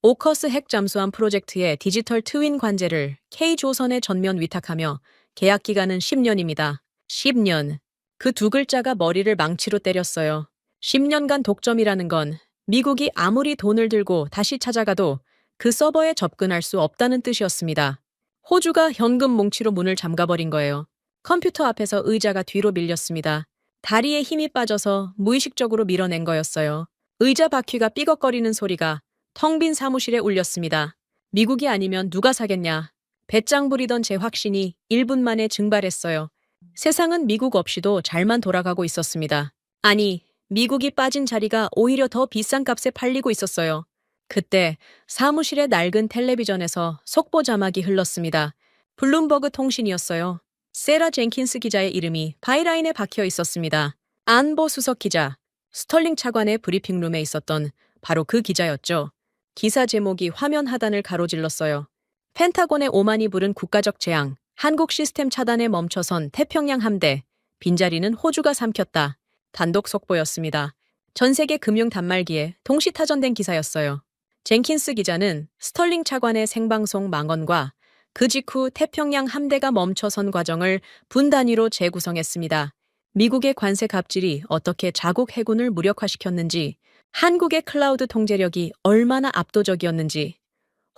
오커스 핵 잠수함 프로젝트의 디지털 트윈 관제를 K조선에 전면 위탁하며 계약 기간은 10년입니다. 10년. 그 두 글자가 머리를 망치로 때렸어요. 10년간 독점이라는 건 미국이 아무리 돈을 들고 다시 찾아가도 그 서버에 접근할 수 없다는 뜻이었습니다. 호주가 현금 뭉치로 문을 잠가버린 거예요. 컴퓨터 앞에서 의자가 뒤로 밀렸습니다. 다리에 힘이 빠져서 무의식적으로 밀어낸 거였어요. 의자 바퀴가 삐걱거리는 소리가 텅 빈 사무실에 울렸습니다. 미국이 아니면 누가 사겠냐. 배짱 부리던 제 확신이 1분 만에 증발했어요. 세상은 미국 없이도 잘만 돌아가고 있었습니다. 아니, 미국이 빠진 자리가 오히려 더 비싼 값에 팔리고 있었어요. 그때 사무실의 낡은 텔레비전에서 속보 자막이 흘렀습니다. 블룸버그 통신이었어요. 세라 젠킨스 기자의 이름이 바이라인에 박혀 있었습니다. 안보 수석 기자, 스털링 차관의 브리핑룸에 있었던 바로 그 기자였죠. 기사 제목이 화면 하단을 가로질렀어요. 펜타곤의 오만이 부른 국가적 재앙, 한국 시스템 차단에 멈춰선 태평양 함대, 빈자리는 호주가 삼켰다. 단독 속보였습니다. 전 세계 금융 단말기에 동시타전된 기사였어요. 젠킨스 기자는 스털링 차관의 생방송 망언과 그 직후 태평양 함대가 멈춰선 과정을 분 단위로 재구성했습니다. 미국의 관세 갑질이 어떻게 자국 해군을 무력화시켰는지, 한국의 클라우드 통제력이 얼마나 압도적이었는지,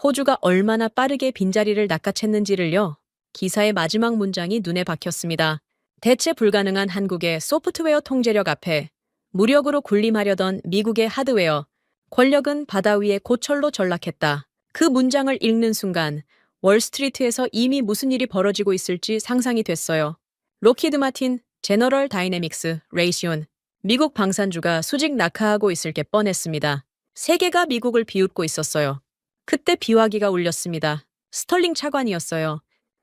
호주가 얼마나 빠르게 빈자리를 낚아챘는지를요. 기사의 마지막 문장이 눈에 박혔습니다. 대체 불가능한 한국의 소프트웨어 통제력 앞에 무력으로 군림하려던 미국의 하드웨어, 권력은 바다 위에 고철로 전락했다. 그 문장을 읽는 순간 월스트리트에서 이미 무슨 일이 벌어지고 있을지 상상이 됐어요. 로키드 마틴, 제너럴 다이내믹스, 레이시온, 미국 방산주가 수직 낙하하고 있을 게 뻔했습니다. 세계가 미국을 비웃고 있었어요. 그때 비화기가 울렸습니다. 스털링 차관이었어요.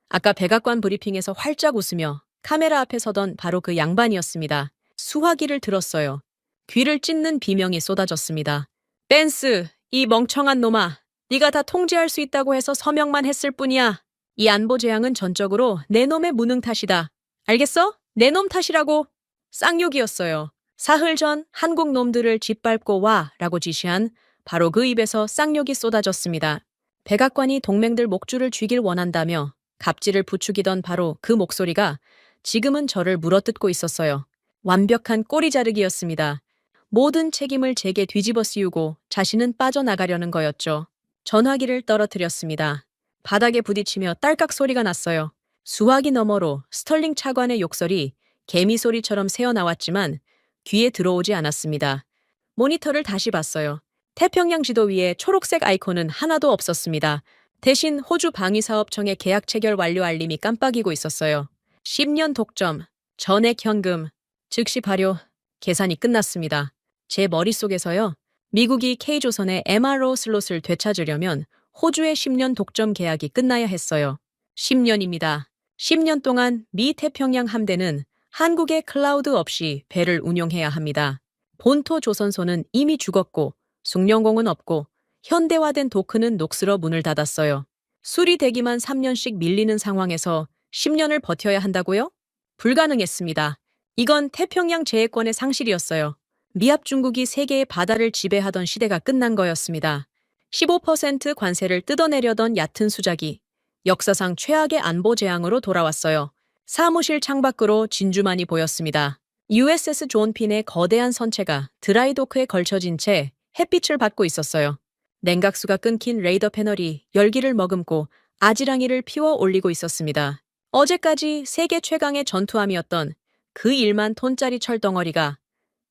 아까 백악관 브리핑에서 활짝 웃으며 카메라 앞에 서던 바로 그 양반이었습니다. 수화기를 들었어요. 귀를 찢는 비명이 쏟아졌습니다. 댄스, 이 멍청한 놈아. 네가 다 통제할 수 있다고 해서 서명만 했을 뿐이야. 이 안보 재앙은 전적으로 내 놈의 무능 탓이다. 알겠어? 내 놈 탓이라고. 쌍욕이었어요. 사흘 전 한국 놈들을 짓밟고 와 라고 지시한 바로 그 입에서 쌍욕이 쏟아졌습니다. 백악관이 동맹들 목줄을 쥐길 원한다며 갑질을 부추기던 바로 그 목소리가 지금은 저를 물어뜯고 있었어요. 완벽한 꼬리 자르기였습니다. 모든 책임을 제게 뒤집어 씌우고 자신은 빠져나가려는 거였죠. 전화기를 떨어뜨렸습니다. 바닥에 부딪히며 딸깍 소리가 났어요. 수화기 너머로 스털링 차관의 욕설이 개미 소리처럼 새어나왔지만 귀에 들어오지 않았습니다. 모니터를 다시 봤어요. 태평양 지도 위에 초록색 아이콘은 하나도 없었습니다. 대신 호주 방위사업청의 계약 체결 완료 알림이 깜빡이고 있었어요. 10년 독점, 전액 현금, 즉시 발효, 계산이 끝났습니다. 제 머릿속에서요. 미국이 K조선의 MRO 슬롯을 되찾으려면 호주의 10년 독점 계약이 끝나야 했어요. 10년입니다. 10년 동안 미 태평양 함대는 한국의 클라우드 없이 배를 운용해야 합니다. 본토 조선소는 이미 죽었고 숭령공은 없고 현대화된 도크는 녹슬어 문을 닫았어요. 수리되기만 3년씩 밀리는 상황에서 10년을 버텨야 한다고요? 불가능했습니다. 이건 태평양 제해권의 상실이었어요. 미합 중국이 세계의 바다를 지배하던 시대가 끝난 거였습니다. 15% 관세를 뜯어내려던 얕은 수작이 역사상 최악의 안보 재앙으로 돌아왔어요. 사무실 창밖으로 진주만이 보였습니다. USS 존 핀의 거대한 선체가 드라이도크에 걸쳐진 채 햇빛을 받고 있었어요. 냉각수가 끊긴 레이더 패널이 열기를 머금고 아지랑이를 피워 올리고 있었습니다. 어제까지 세계 최강의 전투함이었던 그 1만 톤짜리 철덩어리가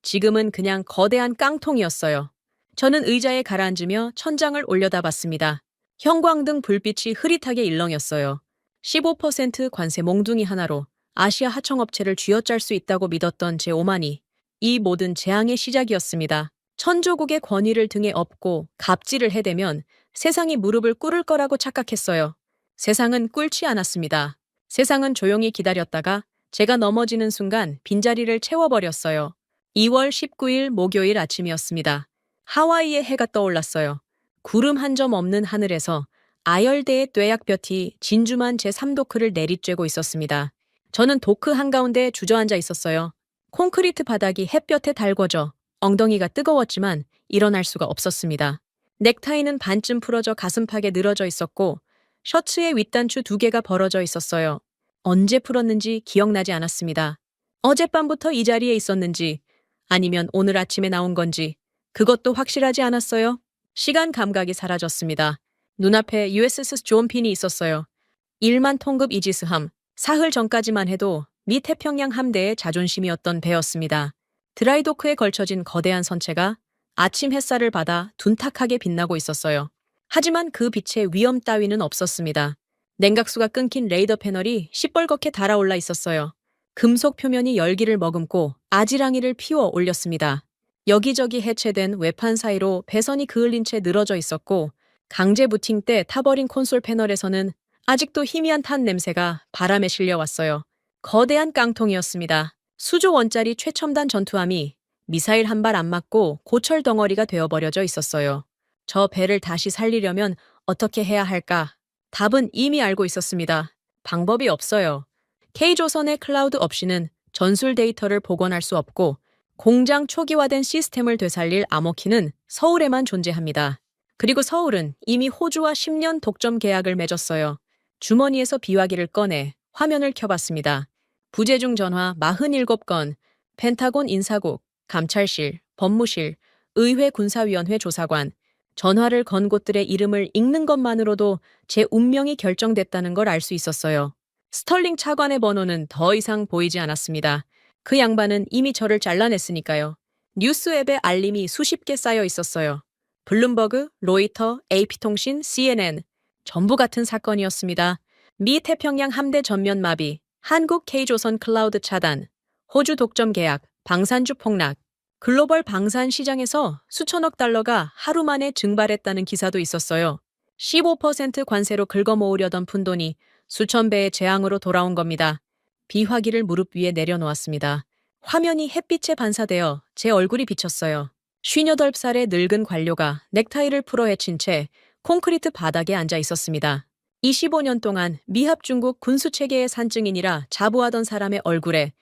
지금은 그냥 거대한 깡통이었어요. 저는 의자에 가라앉으며 천장을 올려다봤습니다. 형광등 불빛이 흐릿하게 일렁였어요. 15% 관세 몽둥이 하나로 아시아 하청업체를 쥐어짤 수 있다고 믿었던 제 오만이 이 모든 재앙의 시작이었습니다. 천조국의 권위를 등에 업고 갑질을 해대면 세상이 무릎을 꿇을 거라고 착각했어요. 세상은 꿇지 않았습니다. 세상은 조용히 기다렸다가 제가 넘어지는 순간 빈자리를 채워버렸어요. 2월 19일 목요일 아침이었습니다. 하와이의 해가 떠올랐어요. 구름 한 점 없는 하늘에서 아열대의 뙤약볕이 진주만 제3도크를 내리쬐고 있었습니다. 저는 도크 한가운데 주저앉아 있었어요. 콘크리트 바닥이 햇볕에 달궈져 엉덩이가 뜨거웠지만 일어날 수가 없었습니다. 넥타이는 반쯤 풀어져 가슴팍에 늘어져 있었고 셔츠의 윗단추 2개가 벌어져 있었어요. 언제 풀었는지 기억나지 않았습니다. 어젯밤부터 이 자리에 있었는지 아니면 오늘 아침에 나온 건지 그것도 확실하지 않았어요. 시간 감각이 사라졌습니다. 눈앞에 USS 존 핀이 있었어요. 1만 톤급 이지스함, 사흘 전까지만 해도 미 태평양 함대의 자존심이었던 배였습니다. 드라이도크에 걸쳐진 거대한 선체가 아침 햇살을 받아 둔탁하게 빛나고 있었어요. 하지만 그 빛에 위험 따위는 없었습니다. 냉각수가 끊긴 레이더 패널이 시뻘겋게 달아올라 있었어요. 금속 표면이 열기를 머금고 아지랑이를 피워 올렸습니다. 여기저기 해체된 외판 사이로 배선이 그을린 채 늘어져 있었고 강제 부팅 때 타버린 콘솔 패널에서는 아직도 희미한 탄 냄새가 바람에 실려왔어요. 거대한 깡통이었습니다. 수조 원짜리 최첨단 전투함이 미사일 한 발 안 맞고 고철 덩어리가 되어버려져 있었어요. 저 배를 다시 살리려면 어떻게 해야 할까? 답은 이미 알고 있었습니다. 방법이 없어요. K조선의 클라우드 없이는 전술 데이터를 복원할 수 없고 공장 초기화된 시스템을 되살릴 암호키는 서울에만 존재합니다. 그리고 서울은 이미 호주와 10년 독점 계약을 맺었어요. 주머니에서 비화기를 꺼내 화면을 켜봤습니다. 부재중 전화 47건, 펜타곤 인사국, 감찰실, 법무실, 의회 군사위원회 조사관, 전화를 건 곳들의 이름을 읽는 것만으로도 제 운명이 결정됐다는 걸 알 수 있었어요. 스털링 차관의 번호는 더 이상 보이지 않았습니다. 그 양반은 이미 저를 잘라냈으니까요. 뉴스 앱에 알림이 수십 개 쌓여 있었어요. 블룸버그, 로이터, AP통신, CNN 전부 같은 사건이었습니다. 미 태평양 함대 전면 마비, 한국 K조선 클라우드 차단, 호주 독점 계약, 방산주 폭락, 글로벌 방산 시장에서 수천억 달러가 하루 만에 증발했다는 기사도 있었어요. 15% 관세로 긁어모으려던 푼돈이 수천 배의 재앙으로 돌아온 겁니다. 비화기를 무릎 위에 내려놓았습니다. 화면이 햇빛에 반사되어 제 얼굴이 비쳤어요. 58살의 늙은 관료가 넥타이를 풀어 헤친 채 콘크리트 바닥에 앉아 있었습니다. 25년 동안 미합 중국 군수체계의 산증인이라 자부하던 사람의 얼굴에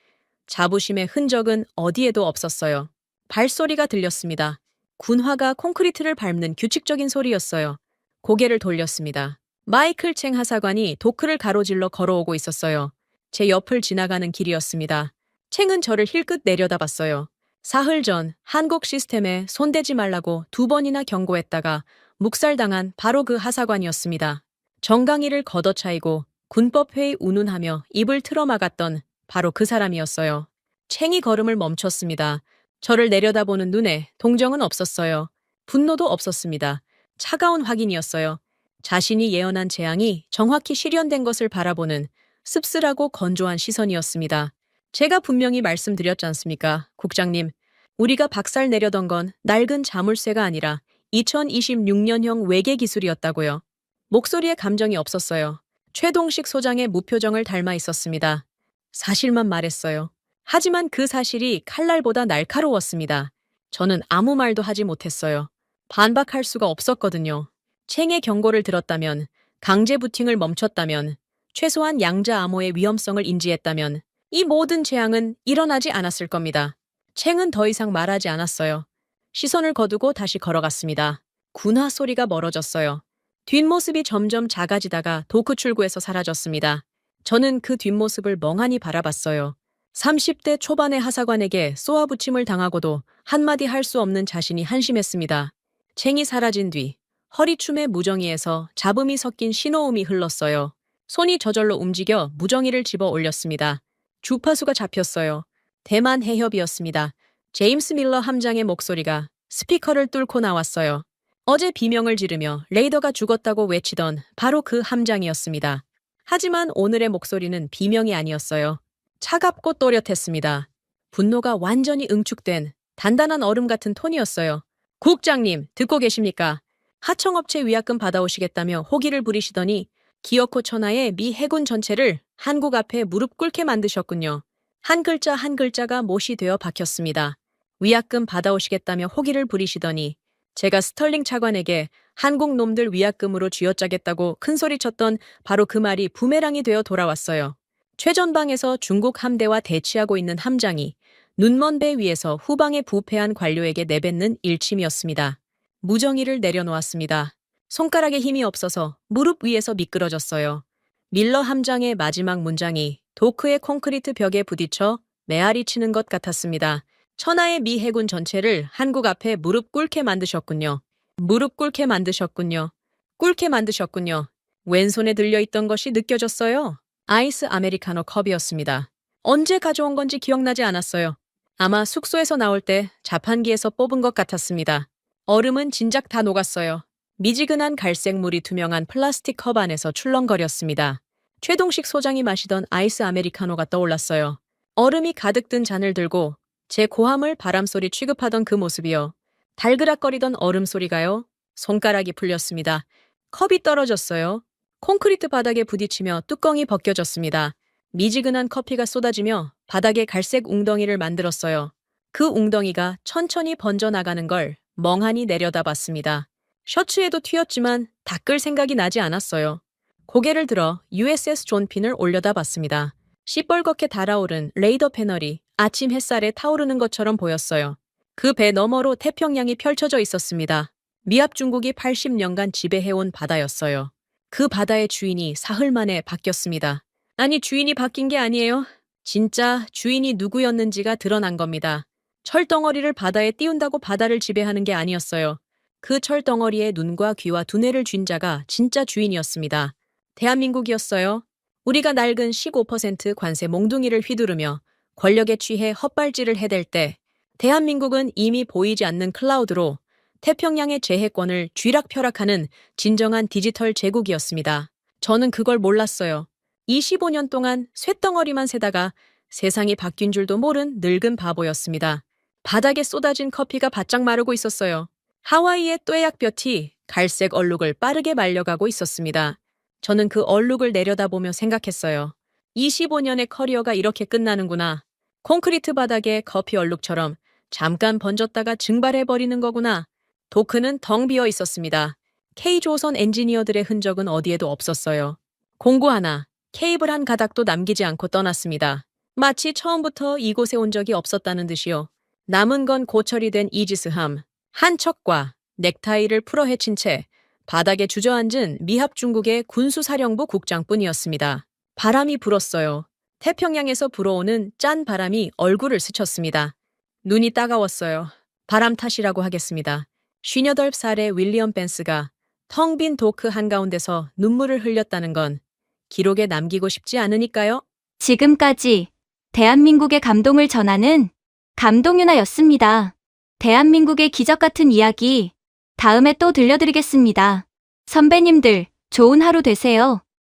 자부심의 흔적은 어디에도 없었어요. 발소리가 들렸습니다. 군화가 콘크리트를 밟는 규칙적인 소리였어요. 고개를 돌렸습니다. 마이클 챙 하사관이 도크를 가로질러 걸어오고 있었어요. 제 옆을 지나가는 길이었습니다. 챙은 저를 힐끗 내려다봤어요. 사흘 전 한국 시스템에 손대지 말라고 2번이나 경고했다가 묵살당한 바로 그 하사관이었습니다. 정강이를 걷어차이고 군법회의 운운하며 입을 틀어막았던 바로 그 사람이었어요. 챙이 걸음을 멈췄습니다. 저를 내려다보는 눈에 동정은 없었어요. 분노도 없었습니다. 차가운 확인이었어요. 자신이 예언한 재앙이 정확히 실현된 것을 바라보는 씁쓸하고 건조한 시선이었습니다. 제가 분명히 말씀드렸지 않습니까, 국장님. 우리가 박살 내려던 건 낡은 자물쇠가 아니라 2026년형 외계 기술이었다고요. 목소리에 감정이 없었어요. 최동식 소장의 무표정을 닮아 있었습니다. 사실만 말했어요. 하지만 그 사실이 칼날보다 날카로웠습니다. 저는 아무 말도 하지 못했어요. 반박할 수가 없었거든요. 챙의 경고를 들었다면, 강제 부팅을 멈췄다면, 최소한 양자 암호의 위험성을 인지했다면 이 모든 재앙은 일어나지 않았을 겁니다. 챙은 더 이상 말하지 않았어요. 시선을 거두고 다시 걸어갔습니다. 군화 소리가 멀어졌어요. 뒷모습이 점점 작아지다가 도크 출구에서 사라졌습니다. 저는 그 뒷모습을 멍하니 바라봤어요. 30대 초반의 하사관에게 쏘아붙임을 당하고도 한마디 할 수 없는 자신이 한심했습니다. 챙이 사라진 뒤 허리춤의 무정이에서 잡음이 섞인 신호음이 흘렀어요. 손이 저절로 움직여 무정이를 집어 올렸습니다. 주파수가 잡혔어요. 대만 해협이었습니다. 제임스 밀러 함장의 목소리가 스피커를 뚫고 나왔어요. 어제 비명을 지르며 레이더가 죽었다고 외치던 바로 그 함장이었습니다. 하지만 오늘의 목소리는 비명이 아니었어요. 차갑고 또렷했습니다. 분노가 완전히 응축된 단단한 얼음 같은 톤이었어요. 국장님, 듣고 계십니까? 하청업체 위약금 받아오시겠다며 호기를 부리시더니 기어코 천하의 미 해군 전체를 한국 앞에 무릎 꿇게 만드셨군요. 한 글자 한 글자가 못이 되어 박혔습니다. 위약금 받아오시겠다며 호기를 부리시더니 제가 스털링 차관에게 한국 놈들 위약금으로 쥐어짜겠다고 큰소리쳤던 바로 그 말이 부메랑이 되어 돌아왔어요. 최전방에서 중국 함대와 대치하고 있는 함장이 눈먼 배 위에서 후방에 부패한 관료에게 내뱉는 일침이었습니다. 무정의를 내려놓았습니다. 손가락에 힘이 없어서 무릎 위에서 미끄러졌어요. 밀러 함장의 마지막 문장이 도크의 콘크리트 벽에 부딪혀 메아리 치는 것 같았습니다. 천하의 미 해군 전체를 한국 앞에 무릎 꿇게 만드셨군요. 무릎 꿇게 만드셨군요. 꿇게 만드셨군요. 왼손에 들려있던 것이 느껴졌어요. 아이스 아메리카노 컵이었습니다. 언제 가져온 건지 기억나지 않았어요. 아마 숙소에서 나올 때 자판기에서 뽑은 것 같았습니다. 얼음은 진작 다 녹았어요. 미지근한 갈색물이 투명한 플라스틱 컵 안에서 출렁거렸습니다. 최동식 소장이 마시던 아이스 아메리카노가 떠올랐어요. 얼음이 가득 든 잔을 들고 제 고함을 바람소리 취급하던 그 모습이요. 달그락거리던 얼음 소리가요. 손가락이 풀렸습니다. 컵이 떨어졌어요. 콘크리트 바닥에 부딪히며 뚜껑이 벗겨졌습니다. 미지근한 커피가 쏟아지며 바닥에 갈색 웅덩이를 만들었어요. 그 웅덩이가 천천히 번져나가는 걸 멍하니 내려다봤습니다. 셔츠에도 튀었지만 닦을 생각이 나지 않았어요. 고개를 들어 USS 존핀을 올려다봤습니다. 시뻘겋게 달아오른 레이더 패널이 아침 햇살에 타오르는 것처럼 보였어요. 그 배 너머로 태평양이 펼쳐져 있었습니다. 미합 중국이 80년간 지배해온 바다였어요. 그 바다의 주인이 사흘 만에 바뀌었습니다. 아니, 주인이 바뀐 게 아니에요. 진짜 주인이 누구였는지가 드러난 겁니다. 철덩어리를 바다에 띄운다고 바다를 지배하는 게 아니었어요. 그 철덩어리에 눈과 귀와 두뇌를 쥔 자가 진짜 주인이었습니다. 대한민국이었어요. 우리가 낡은 15% 관세 몽둥이를 휘두르며 권력에 취해 헛발질을 해댈 때 대한민국은 이미 보이지 않는 클라우드로 태평양의 재해권을 쥐락펴락하는 진정한 디지털 제국이었습니다. 저는 그걸 몰랐어요. 25년 동안 쇳덩어리만 세다가 세상이 바뀐 줄도 모른 늙은 바보였습니다. 바닥에 쏟아진 커피가 바짝 마르고 있었어요. 하와이의 뙤약볕이 갈색 얼룩을 빠르게 말려가고 있었습니다. 저는 그 얼룩을 내려다보며 생각했어요. 25년의 커리어가 이렇게 끝나는구나. 콘크리트 바닥에 커피 얼룩처럼 잠깐 번졌다가 증발해버리는 거구나. 도크는 텅 비어 있었습니다. K조선 엔지니어들의 흔적은 어디에도 없었어요. 공구 하나, 케이블 한 가닥도 남기지 않고 떠났습니다. 마치 처음부터 이곳에 온 적이 없었다는 듯이요. 남은 건 고철이 된 이지스함, 한 척과 넥타이를 풀어 헤친 채 바닥에 주저앉은 미합 중국의 군수사령부 국장뿐이었습니다. 바람이 불었어요. 태평양에서 불어오는 짠 바람이 얼굴을 스쳤습니다. 눈이 따가웠어요. 바람 탓이라고 하겠습니다. 58살의 윌리엄 벤스가 텅 빈 도크 한가운데서 눈물을 흘렸다는 건 기록에 남기고 싶지 않으니까요. 지금까지 대한민국의 감동을 전하는 감동윤아였습니다. 대한민국의 기적 같은 이야기 다음에 또 들려드리겠습니다. 선배님들, 좋은 하루 되세요.